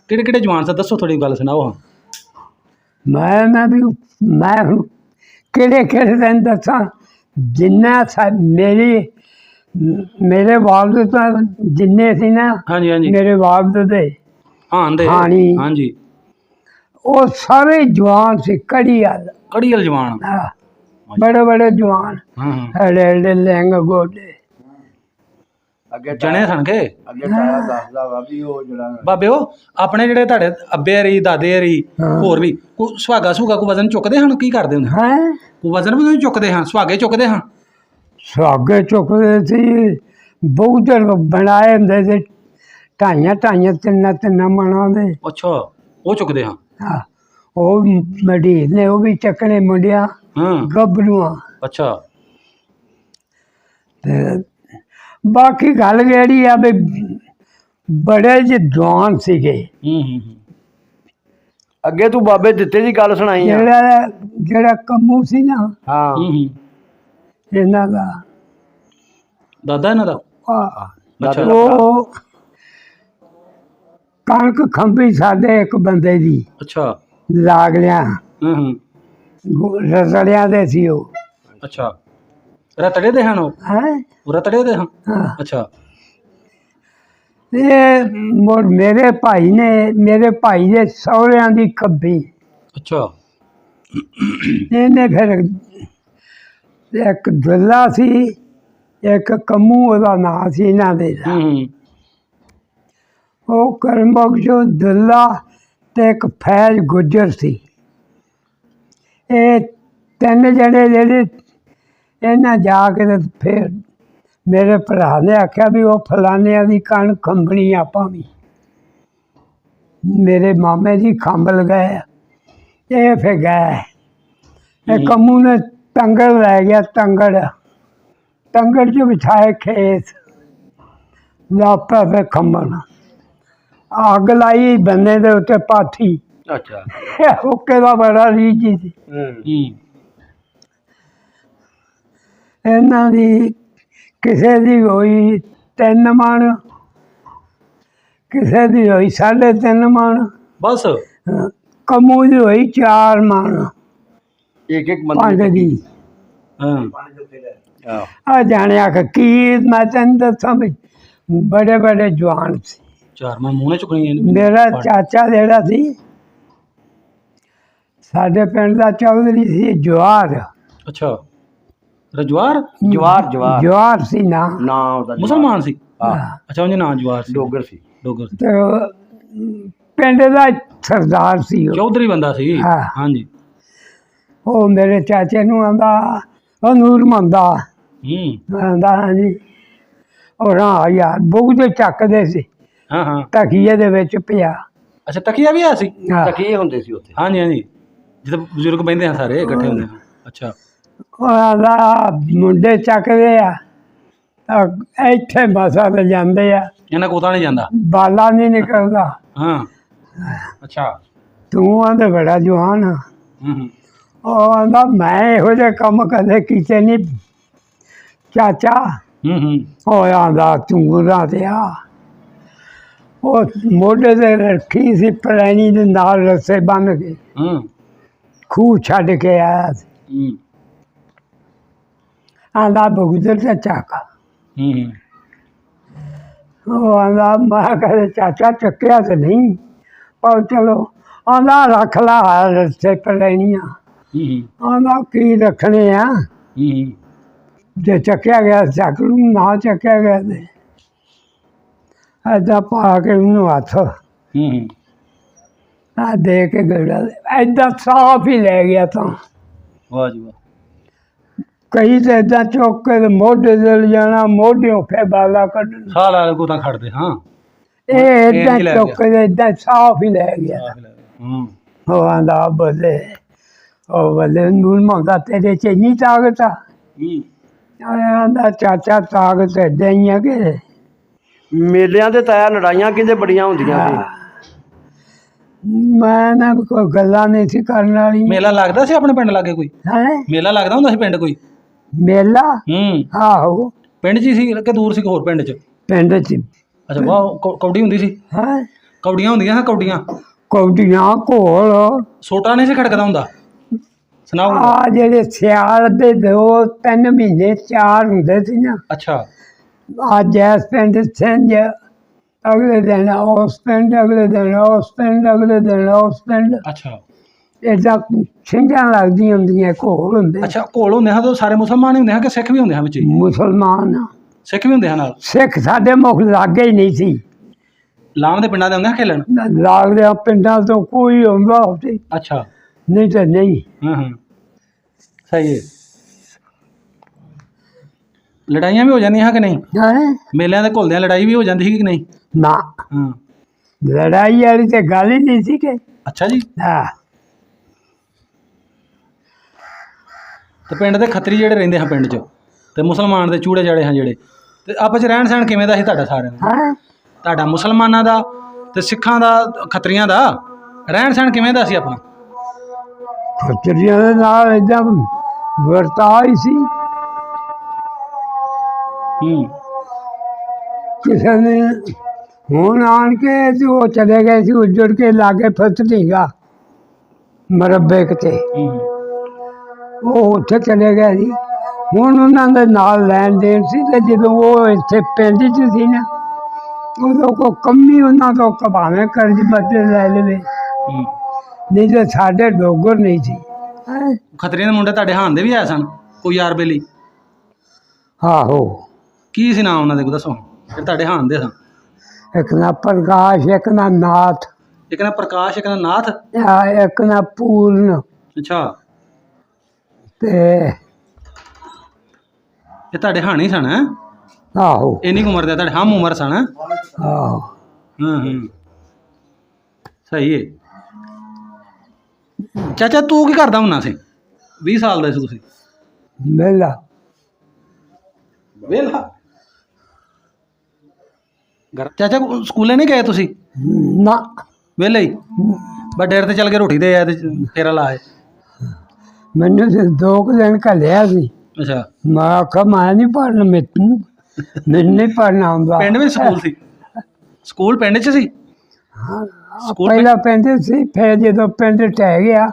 ਕਿਹੜੇ ਕਿਹੜੇ ਜਵਾਨ ਸਨ, ਦੱਸੋ, ਥੋੜੀ ਗੱਲ ਸੁਣਾਓ। ਹਾਂ, ਮੈਂ ਵੀ ਮੈਂ ਹੁਣ ਕਿਹੜੇ ਕਿਹੜੇ ਦਿਨ ਦੱਸਾਂ? ਜਿੰਨਾ ਮੇਰੇ ਵਾਲਦ ਤਾਂ ਜਿੰਨੇ ਸੀ ਨਾ, ਹਾਂਜੀ ਹਾਂਜੀ। ਮੇਰੇ ਵਾਲਦ ਦੇ ਹਾਂ ਦੇ? ਹਾਣੀ। ਹਾਂਜੀ। ਉਹ ਸਾਰੇ ਜਵਾਨ ਸੀ, ਕੜੀਅਲ। ਕੜੀਅਲ ਜਵਾਨ? ਹਾਂ, ਬੜੇ ਬੜੇ ਜਵਾਨ, ਹਾਂ ਹਾਂ। ਐਡੇ ਐਡੇ ਲੈਂਗ ਗੋਡੇ। ਅੱਗੇ ਜਣੇ ਸਨ ਕੇ? ਅੱਗੇ ਤਾਇਆ ਦੱਸਦਾ ਵਾ ਵੀ ਉਹ ਜਿਹੜਾ ਬਾਬਿਓ, ਆਪਣੇ ਜਿਹੜੇ ਤੁਹਾਡੇ ਅੱਬੇ ਹਰੀ, ਦਾਦੇ ਹਰੀ, ਹਾਂ। ਹੋਰ ਵੀ ਕੋਈ ਸੁਹਾਗਾ ਸੁਹਾਗਾ ਕੋਈ ਵਜ਼ਨ ਚੁੱਕਦੇ ਹਨ? ਕੀ ਕਰਦੇ ਹੁੰਦੇ? ਹੈ ਕੋਈ ਵਜ਼ਨ ਵੀ ਚੁੱਕਦੇ ਹਨ? ਸੁਹਾਗੇ ਚੁੱਕਦੇ ਹਨ? ਸੁਹਾਗੇ ਚੁੱਕਦੇ ਸੀ, ਬੂਝਰ ਬਣਾਏ ਹੁੰਦੇ ਸੀ, ਢਾਈਆਂ 3 ਮਣਾਂ ਦੇ। ਅੱਛਾ, ਉਹ ਚੁੱਕਦੇ ਹਾਂ? ਹਾਂ, ਉਹ ਮਡੀਰ ਨੇ ਉਹ ਵੀ ਚੱਕਣੇ ਮੁੰਡਿਆਂ ਹਾਂ। ਗੱਭਰੂਆਂ। ਅੱਛਾ। ਤੇ ਬਾਕੀ ਗੱਲ ਜਿਹੜੀ ਆ ਵੀ ਬੜੇ ਜਿਹੇ ਜਵਾਨ ਸੀਗੇ। ਹੂੰ। ਅੱਗੇ ਤੂੰ ਬਾਬੇ ਦਿੱਤੇ ਦੀ ਗੱਲ ਸੁਣਾਈ ਆ। ਜਿਹੜਾ ਕੰਮੂ ਸੀ ਨਾ ਹਾਂ। ਹੂੰ। ਇਹਨਾਂ ਦਾ, ਦਾਦਾ ਇਹਨਾਂ ਦਾ? ਅੱਛਾ। ਉਹ ਕਣਕ ਖੰਭੀ ਸਾਡੇ ਇੱਕ ਬੰਦੇ ਦੀ ਅੱਛਾ। ਲਾਗ ਲਿਆ, ਹੂੰ। ਰਸੜਿਆਂ ਦੇ ਸੀ ਉਹ। ਅੱਛਾ, ਰਤੜੇ ਦੇ ਹਨ ਉਹ? ਹੈ ਉਹ ਰਤੜੇ ਦੇ ਹਨ? ਹਾਂ। ਅੱਛਾ। ਇਹ ਮੇਰੇ ਭਾਈ ਨੇ, ਮੇਰੇ ਭਾਈ ਦੇ ਸਹੁਰਿਆਂ ਦੀ ਖੱਬੀ। ਅੱਛਾ। ਇਹਨੇ ਫਿਰ ਇੱਕ ਦੁੱਲਾ ਸੀ, ਇੱਕ ਕੰਮੂ ਉਹਦਾ ਨਾਂ ਸੀ ਇਹਨਾਂ ਦੇ ਦਾ। ਹੂੰ। ਉਹ ਕਰਮ ਬਖਸ਼ੋ ਦੁੱਲਾ ਤੇ ਇੱਕ ਫੈਜ਼ ਗੁੱਜਰ ਸੀ। ਇਹ 3 ਜਣੇ ਜਿਹੜੇ ਇਹਨਾਂ ਜਾ ਕੇ ਤੇ ਫਿਰ ਮੇਰੇ ਭਰਾ ਨੇ ਆਖਿਆ ਵੀ ਉਹ ਫਲਾਨਿਆਂ ਦੀ ਕਣਕ ਖੰਭਣੀ ਆਪਾਂ ਵੀ। ਮੇਰੇ ਮਾਮੇ ਦੀ ਖੰਭ ਲਗਾਇਆ, ਇਹ ਫਿਰ ਗਏ। ਇਹ ਕੰਮੂ ਨੇ ਟੰਗੜ ਲੈ ਗਿਆ, ਟੰਗੜ 'ਚ ਵਿਛਾਏ ਖੇਤ ਲਾਪਾ ਫਿਰ ਖੰਭਣ। ਅੱਗ ਲਾਈ ਬੰਨੇ ਦੇ ਉੱਤੇ ਪਾਥੀ ਅੱਛਾ ਹੁੱਕੇ ਦਾ ਬੜਾ ਰੀਝ ਸੀ ਇਹਨਾਂ ਦੀ। ਕਿਸੇ ਦੀ ਹੋਈ 3 ਮਣ, ਕਿਸੇ ਦੀ ਹੋਈ 3.5 ਮਣ, ਬਸ ਕੰਮੂ ਦੀ ਹੋਈ 4 ਮਣ ਇੱਕ ਇੱਕ ਪੰਜ ਬੰਦੇ ਦੀ। ਹਾਂ ਆ ਜਾਣਿਆ ਕਿ ਕੀ ਮੈਂ ਤੈਨੂੰ ਦੱਸਾਂ ਵੀ ਬੜੇ ਬੜੇ ਜਵਾਨ ਸੀ। 4 ਮੈਂ ਮੂੰਹ ਨੇ ਚੁੱਕਣੀ ਨੇ। ਮੇਰਾ ਚਾਚਾ ਜਿਹੜਾ ਸੀ ਸਾਡੇ ਪਿੰਡ ਦਾ ਚੌਧਰੀ ਸੀ ਜਵਾਰ। ਅੱਛਾ ਰਜਵਾਰ ਜਵਾਰ ਜਵਾਰ ਜਵਾਰ ਸੀ ਨਾ ਨਾ ਉਹਦਾ ਮੁਸਲਮਾਨ ਸੀ। ਹਾਂ ਅੱਛਾ ਉਹਦੇ ਨਾਂ ਜਵਾਰ ਸੀ। ਡੋਗਰ ਸੀ ਡੋਗਰ ਸੀ। ਤੇ ਉਹ ਪਿੰਡ ਦਾ ਸਰਦਾਰ ਸੀ ਉਹ। ਚੌਧਰੀ ਬੰਦਾ ਸੀ। ਹਾਂ। ਹਾਂਜੀ। ਉਹ ਮੇਰੇ ਚਾਚੇ ਨੂੰ ਆਂਦਾ ਉਹ ਨੂਰ ਮੰਦਾ ਆਂਦਾ ਹਾਂਜੀ। ਉਹ ਹਾਂ ਯਾਰ ਬੁੱਕ ਦੇ ਚੱਕਦੇ ਸੀ ਹਾਂ ਹਾਂ। ਤਕੀਏ ਦੇ ਵਿੱਚ ਪਿਆ। ਅੱਛਾ ਤਕੀਆ ਵੀ ਆ ਸੀ। ਹਾਂ। ਤਕੀਏ ਹੁੰਦੇ ਸੀ ਉੱਥੇ। ਹਾਂਜੀ ਹਾਂਜੀ ਜਿੱਥੇ ਬਜ਼ੁਰਗ ਬਹਿੰਦੇ ਆ ਸਾਰੇ ਇਕੱਠੇ ਹੁੰਦੇ ਆ। ਅੱਛਾ ਉਹ ਆਂਦਾ ਮੁੰਡੇ ਚੱਕਦੇ ਆ ਤਾਂ ਇੱਥੇ ਮਸਾ ਤੇ ਜਾਂਦੇ ਆ, ਇਹਨਾਂ ਕੋਤਾ ਨਹੀਂ ਜਾਂਦਾ। ਬਾਲਾ ਨਹੀਂ ਨਿਕਲਦਾ। ਹਾਂ ਅੱਛਾ। ਤੂੰ ਆਂਦੇ ਬੜਾ ਜਵਾਨ ਆ। ਹੂੰ ਉਹ ਆਂਦਾ ਮੈਂ ਇਹੋ ਜਿਹੇ ਕੰਮ ਕਦੇ ਕੀਤੇ ਨਹੀਂ ਚਾਚਾ। ਹੂੰ ਉਹ ਆਂਦਾ ਚੁੰਗਲਾਂ ਤੇ ਆ। ਉਹ ਮੋਢੇ ਤੇ ਰੱਖੀ ਸੀ ਪੁਰਾਣੀ ਦੇ ਨਾਲ ਰੱਸੇ ਬੰਨ੍ਹ ਕੇ ਹੂੰ ਖੂਹ ਛੱਡ ਕੇ ਆਇਆ ਸੀ। ਹੂੰ ਆਂਦਾ ਬਗੁਦਰ ਤੇ ਚੱਕ। ਹੂੰ ਉਹ ਆਂਦਾ ਮੈਂ ਕਦੇ ਚਾਚਾ ਚੱਕਿਆ ਤੇ ਨਹੀਂ ਪਰ ਚਲੋ ਆਂਦਾ ਰੱਖ ਲਾ ਰੱਸੇ ਪੁਰਾਣੀਆਂ। ਹੂੰ ਆਂਦਾ ਕੀ ਰੱਖਣੇ ਆ, ਹੂੰ ਜੇ ਚੱਕਿਆ ਗਿਆ ਚੱਕ ਲੂ, ਨਾ ਚੱਕਿਆ ਗਿਆ ਤੇ ਏਦਾਂ ਪਾ ਕੇ ਉਹਨੂੰ ਹੱਥ ਹੂੰ ਆ ਦੇ ਕੇ ਗੜਾ ਏਦਾਂ ਸਾਫ ਹੀ ਲੈ ਗਿਆ ਤਾਂ। ਵਾਹ ਜੀ ਵਾਹ। ਕਈ ਤਾਂ ਏਦਾਂ ਚੁੱਕ ਕੇ ਤੇ ਮੋਢੇ ਤੇ ਲਿਜਾਣਾ, ਮੋਢਿਓਂ ਫੇਰ ਬਾਲਾ ਕੱਢਣਾ। ਸਾਹ ਲਾ ਕੇ ਕੋਤਾ ਖੜਦੇ ਹਾਂ। ਇਹ ਏਦਾਂ ਹੀ ਲੈ ਚੁੱਕ ਕੇ ਏਦਾਂ ਸਾਫ ਹੀ ਲੈ ਗਿਆ। ਹੂੰ ਉਹ ਆਂਦਾ ਬੱਲੇ, ਉਹ ਬੱਲੇ ਨੂਰ ਮੰਗਦਾ ਤੇਰੇ ਚ ਇੰਨੀ ਤਾਕਤ ਆ। ਆਂਦਾ ਚਾਚਾ ਤਾਕਤ ਏਦਾਂ ਹੀ ਆ ਕਿ ਮੇਲਿਆਂ ਤੇ ਤਾਇਆ ਲੜਾਈਆਂ ਕਿਤੇ ਬੜੀਆਂ ਹੁੰਦੀਆਂ ਸੀ। ਮੈਂ ਨਾ ਕੋਈ ਗੱਲਾਂ ਨਹੀਂ ਸੀ ਕਰਨ ਵਾਲੀ। ਮੇਲਾ ਲੱਗਦਾ ਸੀ ਆਪਣੇ ਪਿੰਡ ਲਾਗੇ ਕੋਈ? ਹੈ ਮੇਲਾ ਲੱਗਦਾ ਹੁੰਦਾ ਸੀ ਪਿੰਡ ਕੋਈ? ਮੇਲਾ ਹੂੰ ਆਹੋ ਪਿੰਡ 'ਚ ਹੀ ਸੀ ਕਿ ਦੂਰ ਸੀ ਹੋਰ ਪਿੰਡ 'ਚ? ਪਿੰਡ ਚ ਅੱਛਾ ਵਾਹ ਕੌਡੀ ਹੁੰਦੀ ਸੀ? ਹੈ ਕੌਡੀਆਂ ਹੁੰਦੀਆਂ ਹਾਂ ਕੌਡੀਆਂ। ਕੌਡੀਆਂ ਘੋਲ ਸੋਟਾ ਨਹੀਂ ਸੀ ਖੜਕਦਾ ਹੁੰਦਾ? ਸੁਣਾਓ। ਆ ਜਿਹੜੇ ਸਿਆਲ ਦੇ 2-3 ਮਹੀਨੇ 4 ਹੁੰਦੇ ਸੀ ਨਾ। ਅੱਛਾ ਅੱਜ ਇਸ ਪਿੰਡ ਸਿੰਝ, ਅਗਲੇ ਦਿਨ ਉਸ ਪਿੰਡ, ਅਗਲੇ ਦਿਨ ਉਸ ਪਿੰਡ, ਅਗਲੇ ਦਿਨ ਉਸ ਪਿੰਡ। ਅੱਛਾ ਏਦਾਂ ਸਿੰਘਾਂ ਲੱਗਦੀਆਂ ਹੁੰਦੀਆਂ ਘੋਲ ਹੁੰਦੇ। ਅੱਛਾ ਘੋਲ ਹੁੰਦੇ ਹਾਂ ਤਾਂ ਸਾਰੇ ਮੁਸਲਮਾਨ ਹੀ ਹੁੰਦੇ ਹਾਂ ਕਿ ਸਿੱਖ ਵੀ ਹੁੰਦੇ ਹਾਂ ਵਿੱਚ? ਮੁਸਲਮਾਨ ਸਿੱਖ ਵੀ ਹੁੰਦੇ ਹਾਂ ਨਾਲ? ਸਿੱਖ ਸਾਡੇ ਮੁਖ ਲਾਗੇ ਹੀ ਨਹੀਂ ਸੀ। ਲਾਮ ਦੇ ਪਿੰਡਾਂ ਦੇ ਹੁੰਦੇ ਹਾਂ ਖੇਲਣ? ਲੱਗਦੇ ਪਿੰਡਾਂ ਤੋਂ ਕੋਈ ਆਉਂਦਾ ਹੋਵੇ, ਅੱਛਾ ਨਹੀਂ ਤਾਂ ਨਹੀਂ। ਹਾਂ ਸਹੀ ਹੈ। ਲੜਾਈਆਂ ਵੀ ਹੋ ਜਾਂਦੀਆਂ ਕਿ ਨਹੀਂ? ਹੈ ਮੇਲਿਆਂ ਦੇ ਘੁਲਦਿਆਂ ਲੜਾਈ ਵੀ ਹੋ ਜਾਂਦੀ ਸੀ ਕਿ ਨਹੀਂ? ਨਾ ਹਾਂ ਲੜਾਈ ਵਾਲੀ ਤੇ ਗੱਲ ਹੀ ਨਹੀਂ ਸੀ ਕਿ। ਅੱਛਾ ਜੀ। ਹਾਂ ਤੇ ਪਿੰਡ ਦੇ ਖੱਤਰੀ ਜਿਹੜੇ ਰਹਿੰਦੇ ਹਾਂ ਪਿੰਡ 'ਚ ਤੇ ਮੁਸਲਮਾਨ ਦੇ ਚੂੜੇ ਚਾੜੇ ਹਾਂ ਜਿਹੜੇ, ਤੇ ਆਪਸ 'ਚ ਰਹਿਣ ਸਹਿਣ ਕਿਵੇਂ ਦਾ ਸੀ ਤੁਹਾਡਾ ਸਾਰਿਆਂ ਦਾ? ਹੈ ਤੁਹਾਡਾ ਮੁਸਲਮਾਨਾਂ ਦਾ ਤੇ ਸਿੱਖਾਂ ਦਾ ਖੱਤਰੀਆਂ ਦਾ ਰਹਿਣ ਸਹਿਣ ਕਿਵੇਂ ਦਾ ਸੀ ਆਪਣਾ? ਖੱਤਰੀਆਂ ਦੇ ਨਾਲ ਏਦਾਂ ਵਰਤਾਅ ਹੀ ਸੀ। ਹੂੰ ਕਿਸੇ ਨੇ ਹੁਣ ਆਣ ਕੇ ਤੇ ਉਹ ਚਲੇ ਗਏ ਸੀ ਉੱਜੜ ਕੇ ਲਾਗੇ ਫਸਲੀਗਾ ਮਰੱਬੇ ਕਿਤੇ, ਹੂੰ ਉਹ ਉੱਥੇ ਚਲੇ ਗਏ ਸੀ। ਹੁਣ ਉਹਨਾਂ ਦੇ ਨਾਲ ਲੈਣ ਦੇਣ ਸੀ ਤੇ ਜਦੋਂ ਉਹ ਇੱਥੇ ਪਿੰਡ 'ਚ ਸੀ ਨਾ ਉਦੋਂ ਕੋ ਕੰਮੀ ਉਹਨਾਂ ਤੋਂ ਭਾਵੇਂ ਕਰਜ਼ ਬੱਤੇ ਲੈ ਲਵੇ, ਹੂੰ ਨਹੀਂ ਤੇ ਸਾਡੇ ਡੋਗਰ ਨਹੀਂ ਸੀ। ਹੈਂ ਖੱਤਰੀਆਂ ਦੇ ਮੁੰਡੇ ਤੁਹਾਡੇ ਹਾਨ ਦੇ ਵੀ ਆਏ ਸਨ ਕੋਈ ਯਾਰ ਬੇਲੀ? ਆਹੋ ਕੀ ਸੀ ਨਾਮ ਉਹਨਾਂ ਦੇ ਦੱਸੋ ਜਿਹੜੇ ਤੁਹਾਡੇ ਹਾਨ ਦੇ ਸਨ? ਇੱਕ ਨਾ ਪ੍ਰਕਾਸ਼, ਇੱਕ ਨਾ ਨਾਥ, ਇੱਕ ਨਾ ਪ੍ਰਕਾਸ਼, ਇੱਕ ਨਾ ਨਾਥ। ਇੱਕ ਨਾ ਪੂਰਨ। ਅੱਛਾ ਤੇ ਇਹ ਤੁਹਾਡੇ ਹਾਣੀ ਸਨ ਹੈਂ? ਆਹੋ ਇੰਨੀ ਕੁ ਉਮਰ ਦੇ ਤੁਹਾਡੇ ਹਮ ਉਮਰ ਸਨ ਹੈਂ? ਆਹੋ ਸਹੀ ਹੈ। ਚਾਚਾ ਤੂੰ ਕੀ ਕਰਦਾ ਹੁੰਨਾ ਸੀ? 20 ਸਾਲ ਦੇ ਸੀ ਤੁਸੀਂ? ਮੇਲਾ ਵੇਲਾ ਚਾਚਾ ਸਕੂਲੇ ਨਹੀਂ ਗਏ ਤੁਸੀਂ? ਨਾ ਵਿਹਲੇ ਹੀ ਬਸ ਡੇਰ ਤੇ ਚੱਲ ਕੇ ਰੋਟੀ ਦੇ ਆਏ ਤੇ ਫੇਰ ਲਾਏ। ਮੈਨੂੰ ਤੇ 2 ਦਿਨ ਘੱਲਿਆ ਸੀ। ਅੱਛਾ, ਮੈਂ ਆਖਿਆ ਮੈਂ ਨਹੀਂ ਪੜ੍ਹਨਾ, ਮੈਨੂੰ ਨਹੀਂ ਪੜ੍ਹਨਾ ਆਉਂਦਾ। ਪਿੰਡ ਵਿੱਚ ਸਕੂਲ ਸੀ? ਸਕੂਲ ਪਿੰਡ 'ਚ ਸੀ? ਸਕੂਲ ਪਹਿਲਾਂ ਪਿੰਡ ਸੀ, ਫਿਰ ਜਦੋਂ ਪਿੰਡ ਟਹਿ ਗਿਆ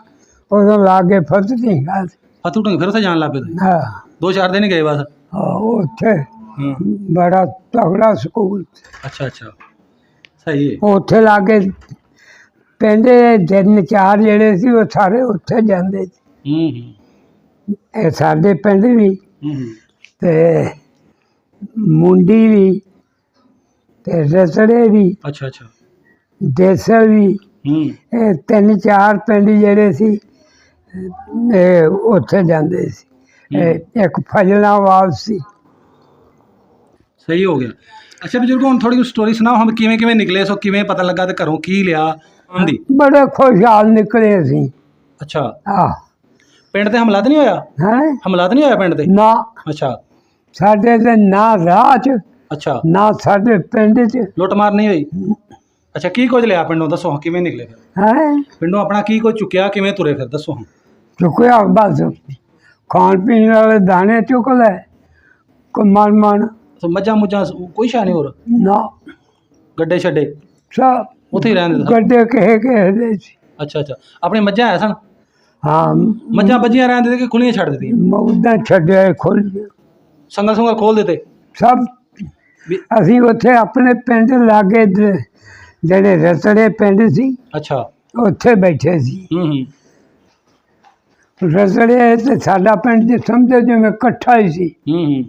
ਉਦੋਂ ਲਾਗੇ ਫਤ ਨਹੀਂ ਗਾ। ਫਤੂ ਢੰਗ ਫਿਰ ਉੱਥੇ ਜਾਣ ਲੱਗ ਪਏ ਤੁਸੀਂ? ਹਾਂ 2-4 ਦਿਨ ਹੀ ਗਏ ਬਸ? ਉੱਥੇ ਹਾਂ, ਬੜਾ ਤਗੜਾ ਸਕੂਲ। ਅੱਛਾ ਅੱਛਾ, ਸਹੀ ਹੈ। ਉੱਥੇ ਲਾਗੇ ਪਿੰਡ ਦੇ 3-4 ਜਿਹੜੇ ਸੀ ਉਹ ਸਾਰੇ ਉੱਥੇ ਜਾਂਦੇ ਸੀ। ਇਹ ਸਾਡੇ ਪਿੰਡ ਵੀ ਤੇ ਮੁੰਡੀ ਵੀ ਤੇ ਰਸੜੇ ਵੀ, ਅੱਛਾ ਅੱਛਾ, ਦੇਸਲ ਵੀ, ਇਹ 3-4 ਪਿੰਡ ਜਿਹੜੇ ਸੀ ਇਹ ਉੱਥੇ ਜਾਂਦੇ ਸੀ। ਇੱਕ ਫਜਲਾਵਾਲ ਸੀ। ਸਹੀ ਹੋ ਗਿਆ। ਅੱਛਾ ਬਜ਼ੁਰਗ, ਹੁਣ ਥੋੜੀ ਸਟੋਰੀ ਸੁਣਾਓ, ਹਮ ਕਿਵੇਂ ਕਿਵੇਂ ਨਿਕਲੇ ਸੋ, ਕਿਵੇਂ ਪਤਾ ਲੱਗਾ ਤੇ ਘਰੋਂ ਕੀ ਲਿਆ ਆਂਦੀ? ਬੜੇ ਖੁਸ਼ਹਾਲ ਨਿਕਲੇ ਸੀ। ਅੱਛਾ, ਆਹ ਪਿੰਡ ਤੇ ਹਮਲਾ ਤਾਂ ਨਹੀਂ ਹੋਇਆ? ਹੈ ਹਮਲਾ ਤਾਂ ਨਹੀਂ ਹੋਇਆ ਪਿੰਡ ਤੇ? ਨਾ ਅੱਛਾ ਸਾਡੇ ਤੇ ਨਾ ਰਾਹ 'ਚ ਅੱਛਾ, ਨਾ ਸਾਡੇ ਪਿੰਡ 'ਚ। ਲੁੱਟ ਮਾਰ ਨਹੀਂ ਹੋਈ? ਅੱਛਾ, ਕੀ ਕੁਝ ਲਿਆ ਪਿੰਡੋਂ, ਦੱਸੋ ਹਾਂ ਕਿਵੇਂ ਨਿਕਲੇ ਫਿਰ? ਹੈ ਪਿੰਡੋਂ ਆਪਣਾ ਕੀ ਕੁਝ ਚੁੱਕਿਆ, ਕਿਵੇਂ ਤੁਰੇ ਫਿਰ, ਦੱਸੋ ਹਾਂ। ਚੁੱਕਿਆ ਬਸ ਖਾਣ ਪੀਣ ਵਾਲੇ ਦਾਣੇ ਚੁੱਕ ਲੈ, ਮਨ ਸੋ ਮੱਝਾਂ ਮੁੱਝਾਂ ਕੋਈ ਸ਼ਾ ਨਹੀਂ ਹੋਰ? ਨਾ ਗੱਡੇ ਛੱਡੇ ਸਭ ਉੱਥੇ ਹੀ ਰਹਿੰਦੇ ਸਨ? ਗੱਡੇ ਕਿਸੇ ਦੇ ਸੀ। ਅੱਛਾ ਅੱਛਾ, ਆਪਣੀ ਮੱਝਾਂ ਹੈ ਸਨ? ਹਾਂ ਮੱਝਾਂ ਬੱਝੀਆਂ ਰਹਿੰਦੇ ਕਿ ਖੁੱਲੀਆਂ ਛੱਡ ਦਿੱਤੀਆਂ? ਉਦਾਂ ਛੱਡਿਆ ਖੁੱਲ ਗਿਆ ਸੰਗਲ ਸੰਗਲ ਖੋਲ ਦਿੱਤੇ? ਸਭ। ਅਸੀਂ ਉੱਥੇ ਆਪਣੇ ਪਿੰਡ ਲਾਗੇ ਜਿਹੜੇ ਰਸੜੇ ਪਿੰਡ ਸੀ ਅੱਛਾ, ਉੱਥੇ ਬੈਠੇ ਸੀ। ਹੂੰ, ਰਸੜੇ ਤੇ ਸਾਡਾ ਪਿੰਡ ਜੇ ਸਮਝੋ ਜਿਵੇਂ ਇਕੱਠਾ ਹੀ ਸੀ। ਹੂੰ,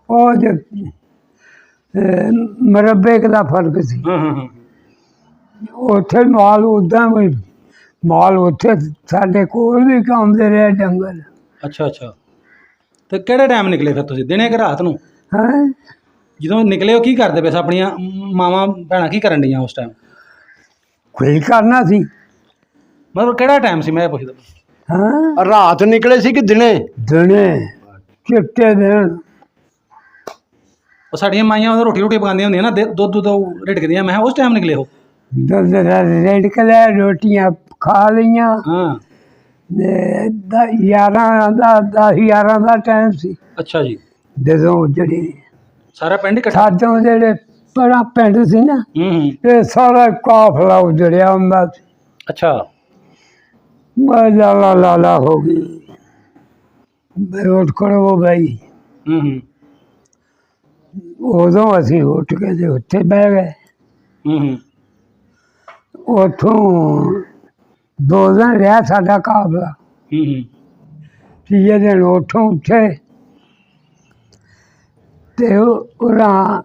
ਉਹ ਜੇ ਮਰਬੇ ਕੁ ਦਾ ਫਰਕ ਸੀ। ਹਾਂ ਹਾਂ ਹਾਂ, ਉੱਥੇ ਮਾਲ ਉੱਦਾਂ ਵੀ ਮਾਲ ਉੱਥੇ ਸਾਡੇ ਕੋਲ ਵੀ ਕਾਉਂਦੇ ਰਹੇ ਡੰਗਰ। ਅੱਛਾ ਅੱਛਾ, ਤੇ ਕਿਹੜੇ ਟਾਈਮ ਨਿਕਲੇ ਫਿਰ ਤੁਸੀਂ, ਦਿਨੇ ਕਿ ਰਾਤ ਨੂੰ? ਹੈਂ ਜਦੋਂ ਨਿਕਲੇ ਹੋ ਕੀ ਕਰਦੇ ਪਏ ਸੀ? ਆਪਣੀਆਂ ਮਾਵਾਂ ਭੈਣਾਂ ਕੀ ਕਰਨ ਡੀਆਂ ਉਸ ਟਾਈਮ? ਕੋਈ ਕਰਨਾ ਸੀ। ਮਤਲਬ ਕਿਹੜਾ ਟਾਈਮ ਸੀ, ਮੈਂ ਇਹ ਪੁੱਛਦਾ? ਹਾਂ ਰਾਤ ਨਿਕਲੇ ਸੀ ਕਿ ਦਿਨੇ? ਦਿਨੇ ਚਿੱਟੇ ਦਿਨ। ਉਹ ਸਾਡੀਆਂ ਮਾਈਆਂ ਉਹ ਰੋਟੀ ਰੋਟੀ ਪਕਾਉਂਦੀਆਂ ਹੁੰਦੀਆਂ ਨਾ, ਦੁੱਧ ਦੁੱਧ ਰਿੜਕਦੀਆਂ, ਮੈਂ ਕਿਹਾ ਉਸ ਟਾਈਮ ਨਿਕਲੇ ਹੋ? ਦੁੱਧ ਰਿੜਕ ਲੈ, ਰੋਟੀਆਂ ਖਾ ਲਈਆਂ। ਹਾਂ, 11 ਦਾ ਟਾਈਮ ਸੀ ਅੱਛਾ ਜੀ। ਜਦੋਂ ਜਿਹੜੇ ਸਾਰਾ ਪਿੰਡ ਇਕੱਠਾ? ਸਾਡੋਂ ਜਿਹੜੇ ਬੜਾ ਪਿੰਡ ਸੀ ਨਾ, ਹੂੰ, ਇਹ ਸਾਰਾ ਕਾਫਲਾ ਉਜੜਿਆ ਹੁੰਦਾ ਸੀ। ਅੱਛਾ, ਮੈਂ ਲਾਲਾ ਲਾਲਾ ਹੋ ਗਈ ਬਈ ਉੱਠ ਖੜੋ ਬਈ। ਹੂੰ, ਉਦੋਂ ਅਸੀਂ ਉੱਠ ਕੇ ਤੇ ਉੱਥੇ ਬਹਿ ਗਏ। ਹੂੰ, ਉੱਥੋਂ 2 ਦਿਨ ਰਿਹਾ ਸਾਡਾ ਕਾਫਲਾ। ਹੂੰ, ਤੀਜੇ ਦਿਨ ਉੱਠੋਂ ਉੱਠੇ ਤੇ ਉਹਨਾਂ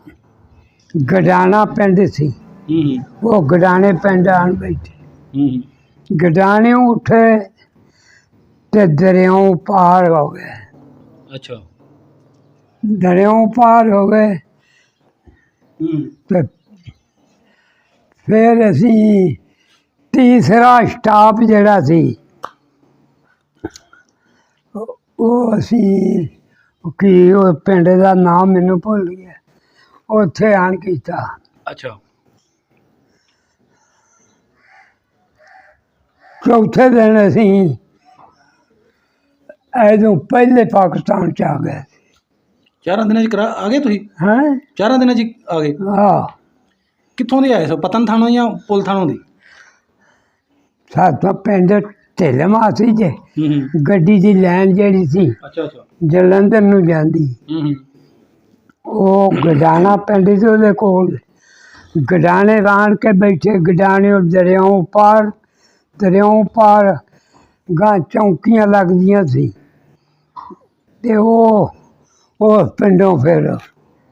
ਗਡਾਣਾ ਪਿੰਡ ਸੀ, ਹੂੰ, ਉਹ ਗਡਾਣੇ ਪਿੰਡ ਆਣ ਬੈਠੇ। ਹੂੰ, ਗਡਾਣੇ ਉੱਠੇ ਤੇ ਦਰਿਆਓਂ ਪਾਰ ਹੋ ਗਏ। ਅੱਛਾ, ਦਰਿਆਓਂ ਪਾਰ ਹੋ ਗਏ ਹੂੰ, ਤੇ ਫਿਰ ਅਸੀਂ ਤੀਸਰਾ ਸਟਾਪ ਜਿਹੜਾ ਸੀ ਉਹ ਅਸੀਂ ਕੀ ਉਹ ਪਿੰਡ ਦਾ ਨਾਮ ਮੈਨੂੰ ਭੁੱਲ ਗਿਆ, ਉੱਥੇ ਆਣ ਕੀਤਾ। ਅੱਛਾ, ਚੌਥੇ ਦਿਨ ਅਸੀਂ ਐਦੋਂ ਪਹਿਲੇ ਪਾਕਿਸਤਾਨ ਚ ਆ ਗਏ। 4 ਦਿਨਾਂ ਚ ਆ ਗਏ ਤੁਸੀਂ? ਹੈਂ 4 ਦਿਨਾਂ ਚ ਆ ਗਏ? ਆਹ ਕਿੱਥੋਂ ਦੇ ਆਏ ਸੋ, ਪਤਨ ਥਾਣੋਂ ਜਾਂ ਪੁਲ ਥਾਣੋਂ ਦੀ? ਸਾਡਾ ਪਿੰਡ ਢਿਲਮਾ ਸੀ ਜੇ ਹੂੰ, ਗੱਡੀ ਦੀ ਲਾਈਨ ਜਿਹੜੀ ਸੀ ਅੱਛਾ ਅੱਛਾ, ਜਲੰਧਰ ਨੂੰ ਜਾਂਦੀ, ਹੂੰ, ਉਹ ਗਡਾਣਾ ਪਿੰਡ ਸੀ ਉਹਦੇ ਕੋਲ। ਗਡਾਣੇ ਆਣ ਕੇ ਬੈਠੇ, ਗਡਾਣੇ ਦਰਿਆਓਂ ਪਾਰ ਗਾਂ ਚੌਂਕੀਆਂ ਲੱਗਦੀਆਂ ਸੀ ਤੇ ਉਹ ਪਿੰਡੋਂ ਫਿਰ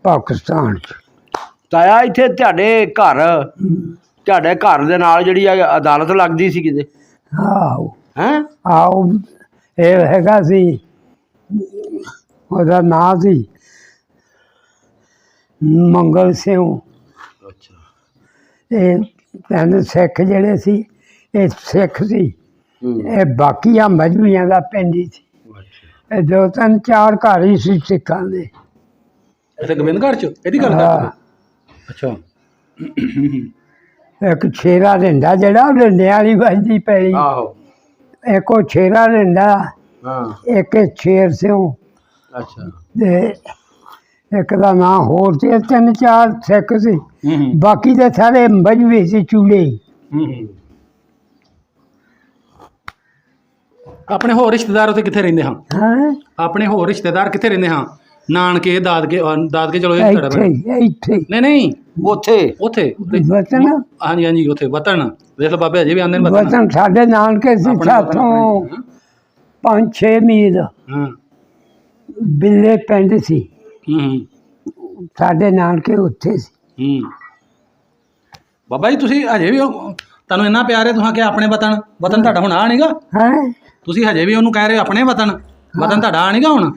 ਪਾਕਿਸਤਾਨ ਚ। ਤਾਇਆ ਇੱਥੇ ਤੁਹਾਡੇ ਘਰ ਦੇ ਨਾਲ ਜਿਹੜੀ ਆ ਅਦਾਲਤ ਲੱਗਦੀ ਸੀ ਕਿਤੇ? ਆਹੋ ਹੈਂ? ਆਹੋ ਇਹ ਹੈਗਾ ਸੀ, ਉਹਦਾ ਨਾਂ ਸੀ ਮੰਗਲ ਸਿੰਘ। ਅੱਛਾ, ਇਹ ਪਿੰਡ ਸਿੱਖ ਜਿਹੜੇ ਸੀ ਇਹ ਸਿੱਖ ਸੀ, ਇਹ ਬਾਕੀਆਂ ਮਜ਼੍ਹਬੀਆਂ ਦਾ ਪਿੰਡ ਹੀ ਸੀ। ਅੱਛਾ, ਇਹ 2-3-4 ਘਰ ਹੀ ਸੀ ਸਿੱਖਾਂ ਦੇ। ਇੱਥੇ ਗੋਬਿੰਦਗੜ੍ਹ ਚ ਇਹਦੀ ਗੱਲ ਹਾਂ। ਕਰਦੇ? ਅੱਛਾ, ਇੱਕ ਛੇਰਾ ਦਿੰਦਾ ਜਿਹੜਾ ਉਹ ਡੰਡਿਆਂ ਵਾਲੀ ਵੱਜਦੀ ਪੈਲੀ, ਆਹੋ ਇੱਕ ਉਹ ਛੇਰਾ ਦਿੰਦਾ, ਹਾਂ ਇੱਕ ਇਹ ਛੇਰ ਸਿਉ ਅੱਛਾ ਤੇ ਇੱਕ ਦਾ ਨਾਂ ਹੋਰ ਸੀ। 3-4 ਸਿੱਖ ਸੀ, ਬਾਕੀ ਦੇ ਸਾਰੇ ਮਜਬੀ ਸੀ ਚੂੜੇ। ਆਪਣੇ ਹੋਰ ਰਿਸ਼ਤੇਦਾਰ ਉੱਥੇ ਕਿੱਥੇ ਰਹਿੰਦੇ ਹਾਂ? ਹਾਂ ਆਪਣੇ ਹੋਰ ਰਿਸ਼ਤੇਦਾਰ ਕਿੱਥੇ ਰਹਿੰਦੇ ਹਾਂ? ਨਾਨਕੇ, ਦਾਦਕੇ? ਦਾਦਕੇ ਚਲੋ ਇਹ ਤੁਹਾਡਾ ਇੱਥੇ ਪਿੰਡ। ਇੱਥੇ ਨਹੀਂ ਨਹੀਂ, ਉੱਥੇ ਉੱਥੇ ਵਤਨ ਹਾਂਜੀ ਹਾਂਜੀ, ਉੱਥੇ ਵਤਨ। ਦੇਖ ਲਓ ਬਾਬੇ ਅਜੇ ਵੀ ਆਉਂਦੇ ਨੇ ਵਤਨ। ਵਤਨ ਸਾਡੇ ਨਾਨਕੇ ਸੀ ਆਪਣੇ ਵਤਨ ਸਾਥੋਂ ਆਪਣੇ, 5-6 ਮੀਲ ਹਾਂ ਬਿੱਲੇ ਪਿੰਡ ਸੀ, ਹੂੰ ਸਾਡੇ ਨਾਨਕੇ ਉੱਥੇ ਸੀ। ਹੂੰ। ਬਾਬਾ ਜੀ ਤੁਸੀਂ ਹਜੇ ਵੀ ਤੁਹਾਨੂੰ ਇੰਨਾ ਪਿਆਰ ਹੈ, ਤੁਸੀਂ ਕਿ ਆਪਣੇ ਵਤਨ, ਵਤਨ ਤੁਹਾਡਾ ਹੁਣ ਆ ਨਹੀਂਗਾ? ਹੈ ਤੁਸੀਂ ਹਜੇ ਵੀ ਉਹਨੂੰ ਕਹਿ ਰਹੇ ਹੋ ਆਪਣੇ ਵਤਨ, ਵਤਨ ਤੁਹਾਡਾ ਆ ਨਹੀਂਗਾ ਹੁਣ?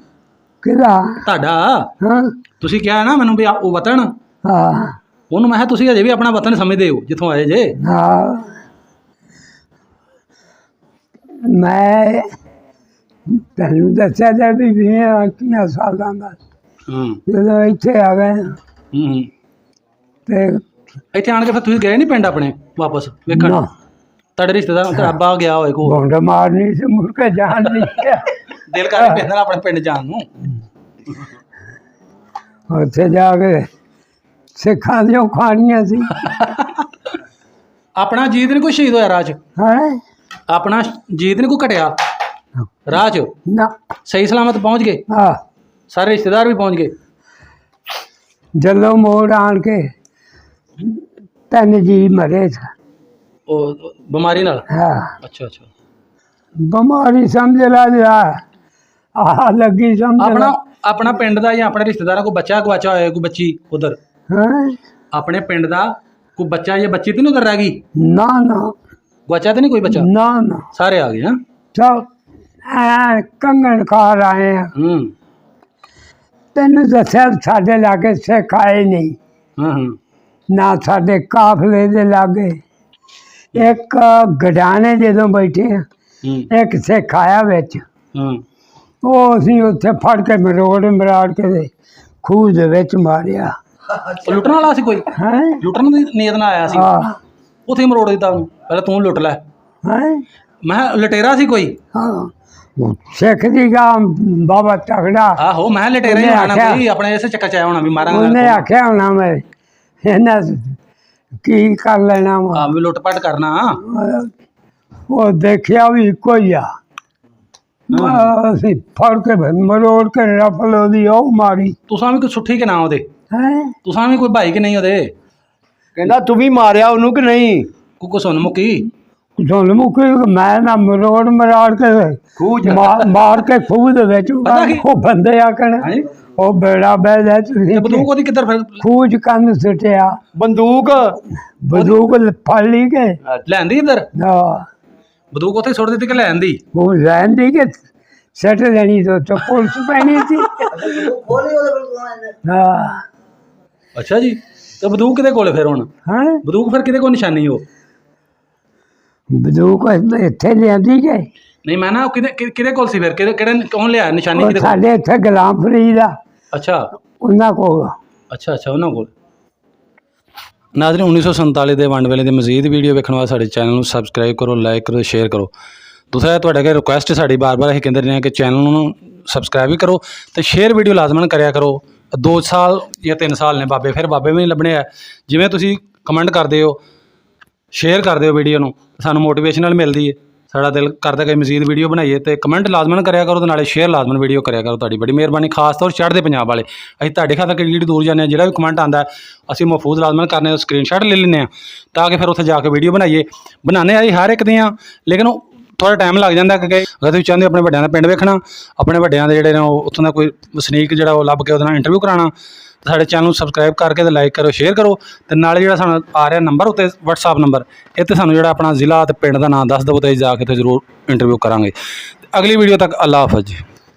ਕਿਹਦਾ? ਤੁਹਾਡਾ ਹਾਂ ਤੁਸੀਂ ਕਿਹਾ ਨਾ ਮੈਨੂੰ ਵੀ ਉਹ ਵਤਨ, ਹਾਂ ਉਹਨੂੰ ਮੈਂ ਕਿਹਾ ਤੁਸੀਂ ਹਜੇ ਵੀ ਆਪਣਾ ਵਤਨ ਸਮਝਦੇ ਹੋ ਜਿੱਥੋਂ ਆਏ ਜੇ। ਹਾਂ ਮੈਂ ਤੈਨੂੰ ਦੱਸਿਆ ਤਾਂ ਵੀ 20 ਸਾਲਾਂ ਦਾ ਹੂੰ ਜਦੋਂ ਇੱਥੇ ਆ ਗਏ ਹੂੰ। ਤੇ ਇੱਥੇ ਆਣ ਕੇ ਫਿਰ ਤੁਸੀਂ ਗਏ ਨਹੀਂ ਪਿੰਡ ਆਪਣੇ ਵਾਪਸ ਵੇਖਣ? ਨਾ ਤੁਹਾਡੇ ਰਿਸ਼ਤੇਦਾਰ ਤੁਹਾਡਾ ਅੱਬਾ ਗਿਆ ਹੋਏ ਕੋ? ਬੌਂਡ ਮਾਰਨੀ ਸੀ, ਮੁੜ ਕੇ ਜਾਣ ਨਹੀਂ ਗਿਆ। ਦਿਲ ਕਰ ਪੈਂਦਾ ਆਪਣੇ ਪਿੰਡ ਜਾਣ ਨੂੰ। ਉੱਥੇ ਜਾ ਕੇ ਸਿੱਖਾਂ ਦੀਆਂ ਖਾਣੀਆਂ ਸੀ। ਆਪਣਾ ਜੀਤ ਨਹੀਂ ਕੋਈ ਸ਼ਹੀਦ ਹੋਇਆ ਰਾਹ 'ਚ? ਹੈ ਆਪਣਾ ਜੀਤ ਨਹੀਂ ਕੋਈ ਘਟਿਆ ਰਾਹ 'ਚ? ਨਾ ਸਹੀ ਸਲਾਮਤ ਪਹੁੰਚ ਗਏ? ਆ ਸਾਰੇ ਰਿਸ਼ਤੇਦਾਰ ਵੀ ਪਹੁੰਚ ਗਏ? ਜੱਲੋ ਮੋੜ ਆਣ ਕੇ 3 ਜੀ ਮਰੇ ਸਨ। ਉਹ ਬਿਮਾਰੀ ਨਾਲ? ਹਾਂ ਅੱਛਾ ਅੱਛਾ। ਬਿਮਾਰੀ ਸਮਝ ਲਾ ਜਾ ਆ ਲੱਗੀ ਸਮਝ ਆਪਣਾ ਆਪਣਾ ਪਿੰਡ ਦਾ ਜਾਂ ਆਪਣੇ ਰਿਸ਼ਤੇਦਾਰਾਂ ਕੋਈ ਬੱਚਾ ਗਵਾਚਾ ਹੋਇਆ, ਕੋਈ ਬੱਚੀ ਉਧਰ? ਹੈ ਆਪਣੇ ਪਿੰਡ ਦਾ ਕੋਈ ਬੱਚਾ ਜਾਂ ਬੱਚੀ ਤੇ ਨਹੀਂ ਉਧਰ ਰਹਿ ਗਈ? ਨਾ ਨਾ ਗਵਾਚਾ ਤੇ ਨਹੀਂ ਕੋਈ ਬੱਚਾ? ਨਾ ਨਾ ਸਾਰੇ ਆ ਗਏ? ਹਾਂ ਸਭ ਐ ਕੰਗਣ ਖਾਰ ਆਏ ਆ। ਹੂੰ ਤੈਨੂੰ ਦੱਸਿਆ ਸਾਡੇ ਲਾਗੇ ਸਿੱਖ ਆਏ ਨਹੀਂ, ਹਾਂ ਹਾਂ ਨਾ ਸਾਡੇ ਕਾਫਲੇ ਦੇ ਲਾਗੇ। ਇੱਕ ਗਡਾਣੇ ਜਦੋਂ ਬੈਠੇ ਆ, ਹੂੰ ਇੱਕ ਸਿੱਖ ਆਇਆ ਵਿੱਚ, ਹਾਂ। ਉਹ ਅਸੀਂ ਉੱਥੇ ਫੜ ਕੇ ਮਰਾੜ ਕੇ ਤੇ ਖੂਹ ਦੇ ਵਿੱਚ ਮਾਰਿਆ। ਉਹ ਲੁੱਟਣ ਵਾਲਾ ਸੀ ਕੋਈ? ਹੈ ਲੁੱਟਣ ਦੀ ਨੀਅਤ ਨਾਲ ਆਇਆ ਸੀ? ਹਾਂ ਉੱਥੇ ਹੀ ਮਰੋੜ ਦਿੱਤਾ ਉਹਨੂੰ, ਪਹਿਲਾਂ ਤੂੰ ਲੁੱਟ ਲੈ। ਹੈ ਮੈਂ ਕਿਹਾ ਲਟੇਰਾ ਸੀ ਕੋਈ? ਹਾਂ ਉਹ ਸਿੱਖ ਦੀ ਗਾ ਬਾਬਾ ਤਗੜਾ, ਆਹੋ ਮੈਂ ਕਿਹਾ ਲਟੇਰਾ ਹੀ ਉਹਨੇ ਹੋਣਾ ਆਖਿਆ- ਕੋਈ, ਆਪਣੇ ਇਸੇ ਚੱਕਰ ਚ ਆਇਆ ਹੋਣਾ ਵੀ ਉਹਨੇ ਮਾਰਾਂਗਾ। ਆਖਿਆ ਹੋਣਾ ਮੈਂ ਇਹਨਾਂ ਕੀ ਕਰ ਲੈਣਾ ਵਾ। ਆ ਵੀ ਲੁੱਟਪਟ ਕਰਨਾ। ਉਹ ਦੇਖਿਆ ਵੀ ਇੱਕੋ ਹੀ ਆ। ਅਸੀਂ ਫੜ ਕੇ ਮਰੋੜ ਕੇ ਰਫਲ ਉਹਦੀ ਉਹ ਮਾਰੀ। ਤੁਸਾਂ ਵੀ ਕੋਈ ਸੁੱਠੀ ਕਿ ਨਾ ਉਹਦੇ? ਹੈ ਤੁਸਾਂ ਵੀ ਕੋਈ ਭਾਈ ਕਿ ਨਹੀਂ ਉਹਦੇ? ਕਹਿੰਦਾ ਤੂੰ ਵੀ ਮਾਰਿਆ ਉਹਨੂੰ ਕਿ ਨਹੀਂ? ਕੋਈ ਸੁਣ ਮੁੱਕੀ? ਤੁਹਾਨੂੰ ਮੁਕੀ ਮੈਂ ਨਾ ਮਰਾੜ ਕੇ ਖੂਹ ਚ ਮਾਰ ਕੇ ਖੂਹ ਦੇ ਵਿੱਚ ਪਤਾ ਕੀ? ਉਹ ਬੰਦੇ ਆਕਣ ਹਾਂਜੀ। ਉਹ ਬੇੜਾ ਬਹਿ ਜਾ ਤੇ ਬੰਦੂਕ ਉਹਦੀ ਕਿੱਧਰ ਫਿਰ ਖੂਹ ਚ ਕੰਨ ਸੁੱਟਿਆ, ਬੰਦੂਕ ਬੰਦੂਕ ਫੜ ਲਈ ਕੇ ਲੈਂਦੀ ਇੱਧਰ? ਹਾਂ ਬੰਦੂਕ ਉੱਥੇ ਸੁੱਟ ਦਿੱਤੀ ਕਿ ਲੈਂਦੀ? ਉਹ ਰਹਿੰਦੀ ਕਿ ਸੱਟ ਲੈਣੀ ਤੋਂ ਪੁਲਿਸ ਪੈਣੀ ਸੀ। ਹਾਂ ਅੱਛਾ ਜੀ। ਤੇ ਬੰਦੂਕ ਕਿਹਦੇ ਕੋਲ ਫਿਰ ਹੁਣ? ਹਾਂ ਬੰਦੂਕ ਫਿਰ ਕਿਹਦੇ ਕੋਲ ਨਿਸ਼ਾਨੀ ਉਹ? ਬੰਦੂਕ ਇੱਥੇ ਲਿਆਂਦੀ ਗਏ। ਨਹੀਂ ਮੈਂ ਨਾ ਉਹ ਕਿਹਦੇ ਕੋਲ ਸੀ ਫਿਰ? ਕਿਹੜੇ ਕੌਣ ਲਿਆ ਨਿਸ਼ਾਨੀ ਉਹ ਕਿਹਦੇ ਕੋਲ? ਸਾਡੇ ਇੱਥੇ ਗੁਲਾਮ ਫਰੀਦ ਆ, ਅੱਛਾ ਉਹਨਾਂ ਕੋਲ। ਅੱਛਾ ਅੱਛਾ, ਉਹਨਾਂ ਕੋਲ। ਨਾਜ਼ਰੀਨ, 1947 ਦੇ ਵੰਡ ਵੇਲੇ ਦੀ ਮਜ਼ੀਦ ਵੀਡੀਓ ਵੇਖਣ ਵਾਸਤੇ ਸਾਡੇ ਚੈਨਲ ਨੂੰ ਸਬਸਕ੍ਰਾਈਬ ਕਰੋ, ਲਾਈਕ ਕਰੋ, ਸ਼ੇਅਰ ਕਰੋ। ਦੂਸਰਾ ਤੁਹਾਡੇ ਅੱਗੇ ਰਿਕੁਐਸਟ ਸਾਡੀ ਬਾਰ-ਬਾਰ ਅਸੀਂ ਕਹਿੰਦੇ ਰਹੇ ਹਾਂ ਕਿ ਚੈਨਲ ਨੂੰ ਸਬਸਕ੍ਰਾਈਬ ਵੀ ਕਰੋ ਤੇ ਸ਼ੇਅਰ ਵੀਡੀਓ ਲਾਜ਼ਮਨ ਕਰਿਆ ਕਰੋ। 2 ਸਾਲ ਜਾਂ 3 ਸਾਲ ਨੇ ਬਾਬੇ, ਫਿਰ ਬਾਬੇ ਵੀ ਨਹੀਂ ਲੱਭਣੇ ਆ। ਜਿਵੇਂ ਤੁਸੀਂ ਕਮੈਂਟ ਕਰਦੇ ਹੋ, ਸ਼ੇਅਰ ਕਰਦੇ ਹੋ ਵੀਡੀਓ ਨੂੰ, ਸਾਨੂੰ ਮੋਟੀਵੇਸ਼ਨਲ ਮਿਲਦੀ ਹੈ। ਸਾਡਾ ਦਿਲ ਕਰਦਾ ਕਿ ਮਜ਼ੀਦ ਵੀਡੀਓ ਬਣਾਈਏ ਤੇ ਕਮੈਂਟ ਲਾਜ਼ਮਨ ਕਰਿਆ ਕਰੋ ਤੇ ਨਾਲੇ ਸ਼ੇਅਰ ਲਾਜ਼ਮਨ ਵੀਡੀਓ ਕਰਿਆ ਕਰੋ। ਤੁਹਾਡੀ ਬੜੀ ਮਿਹਰਬਾਨੀ। ਖਾਸ ਤੌਰ ਚੜ੍ਹਦੇ ਪੰਜਾਬ ਵਾਲੇ, ਅਸੀਂ ਤੁਹਾਡੇ ਖਾਤਰ ਕਿਹੜੀ ਦੂਰ ਜਾਂਦੇ ਹਾਂ। ਜਿਹੜਾ ਵੀ ਕਮੈਂਟ ਆਉਂਦਾ ਅਸੀਂ ਮਹਿਫੂਜ਼ ਲਾਜ਼ਮਨ ਕਰਨੇ, ਉਹ ਸਕਰੀਨਸ਼ਾਟ ਲੈ ਲੈਂਦੇ ਹਾਂ ਤਾਂ ਕਿ ਫਿਰ ਉੱਥੇ ਜਾ ਕੇ ਵੀਡੀਓ ਬਣਾਉਂਦੇ ਆ ਜੀ ਹਰ ਇੱਕ ਦੀਆਂ। ਲੇਕਿਨ ਉਹ ਥੋੜ੍ਹਾ ਟਾਈਮ ਲੱਗ ਜਾਂਦਾ ਕਿਉਂਕਿ ਅਗਰ ਤੁਸੀਂ ਚਾਹੁੰਦੇ ਹੋ ਆਪਣੇ ਵੱਡਿਆਂ ਦਾ ਪਿੰਡ ਵੇਖਣਾ, ਆਪਣੇ ਵੱਡਿਆਂ ਦੇ ਜਿਹੜੇ ਨੇ ਉੱਥੋਂ ਦਾ ਕੋਈ ਵਸਨੀਕ ਜਿਹੜਾ ਉਹ ਲੱਭ ਕੇ ਉਹਦੇ ਨਾਲ ਇੰਟਰਵਿਊ ਕਰਾਉਣਾ, ਸਾਡੇ ਚੈਨਲ ਨੂੰ ਸਬਸਕ੍ਰਾਈਬ ਕਰਕੇ ਤੇ ਲਾਈਕ ਕਰੋ, ਸ਼ੇਅਰ ਕਰੋ ਤੇ ਨਾਲੇ ਜਿਹੜਾ ਸਾਨੂੰ ਆ ਰਿਹਾ ਨੰਬਰ ਉੱਤੇ WhatsApp ਨੰਬਰ, ਇਹ 'ਤੇ ਸਾਨੂੰ ਜਿਹੜਾ ਆਪਣਾ ਜ਼ਿਲ੍ਹਾ ਤੇ ਪਿੰਡ ਦਾ ਨਾਮ ਦੱਸ ਦਿਓ ਤੇ ਜਾ ਕੇ ਤੇ ਜ਼ਰੂਰ ਇੰਟਰਵਿਊ ਕਰਾਂਗੇ। ਅਗਲੀ ਵੀਡੀਓ ਤੱਕ ਅੱਲਾ ਹਾਫਿਜ਼ ਜੀ।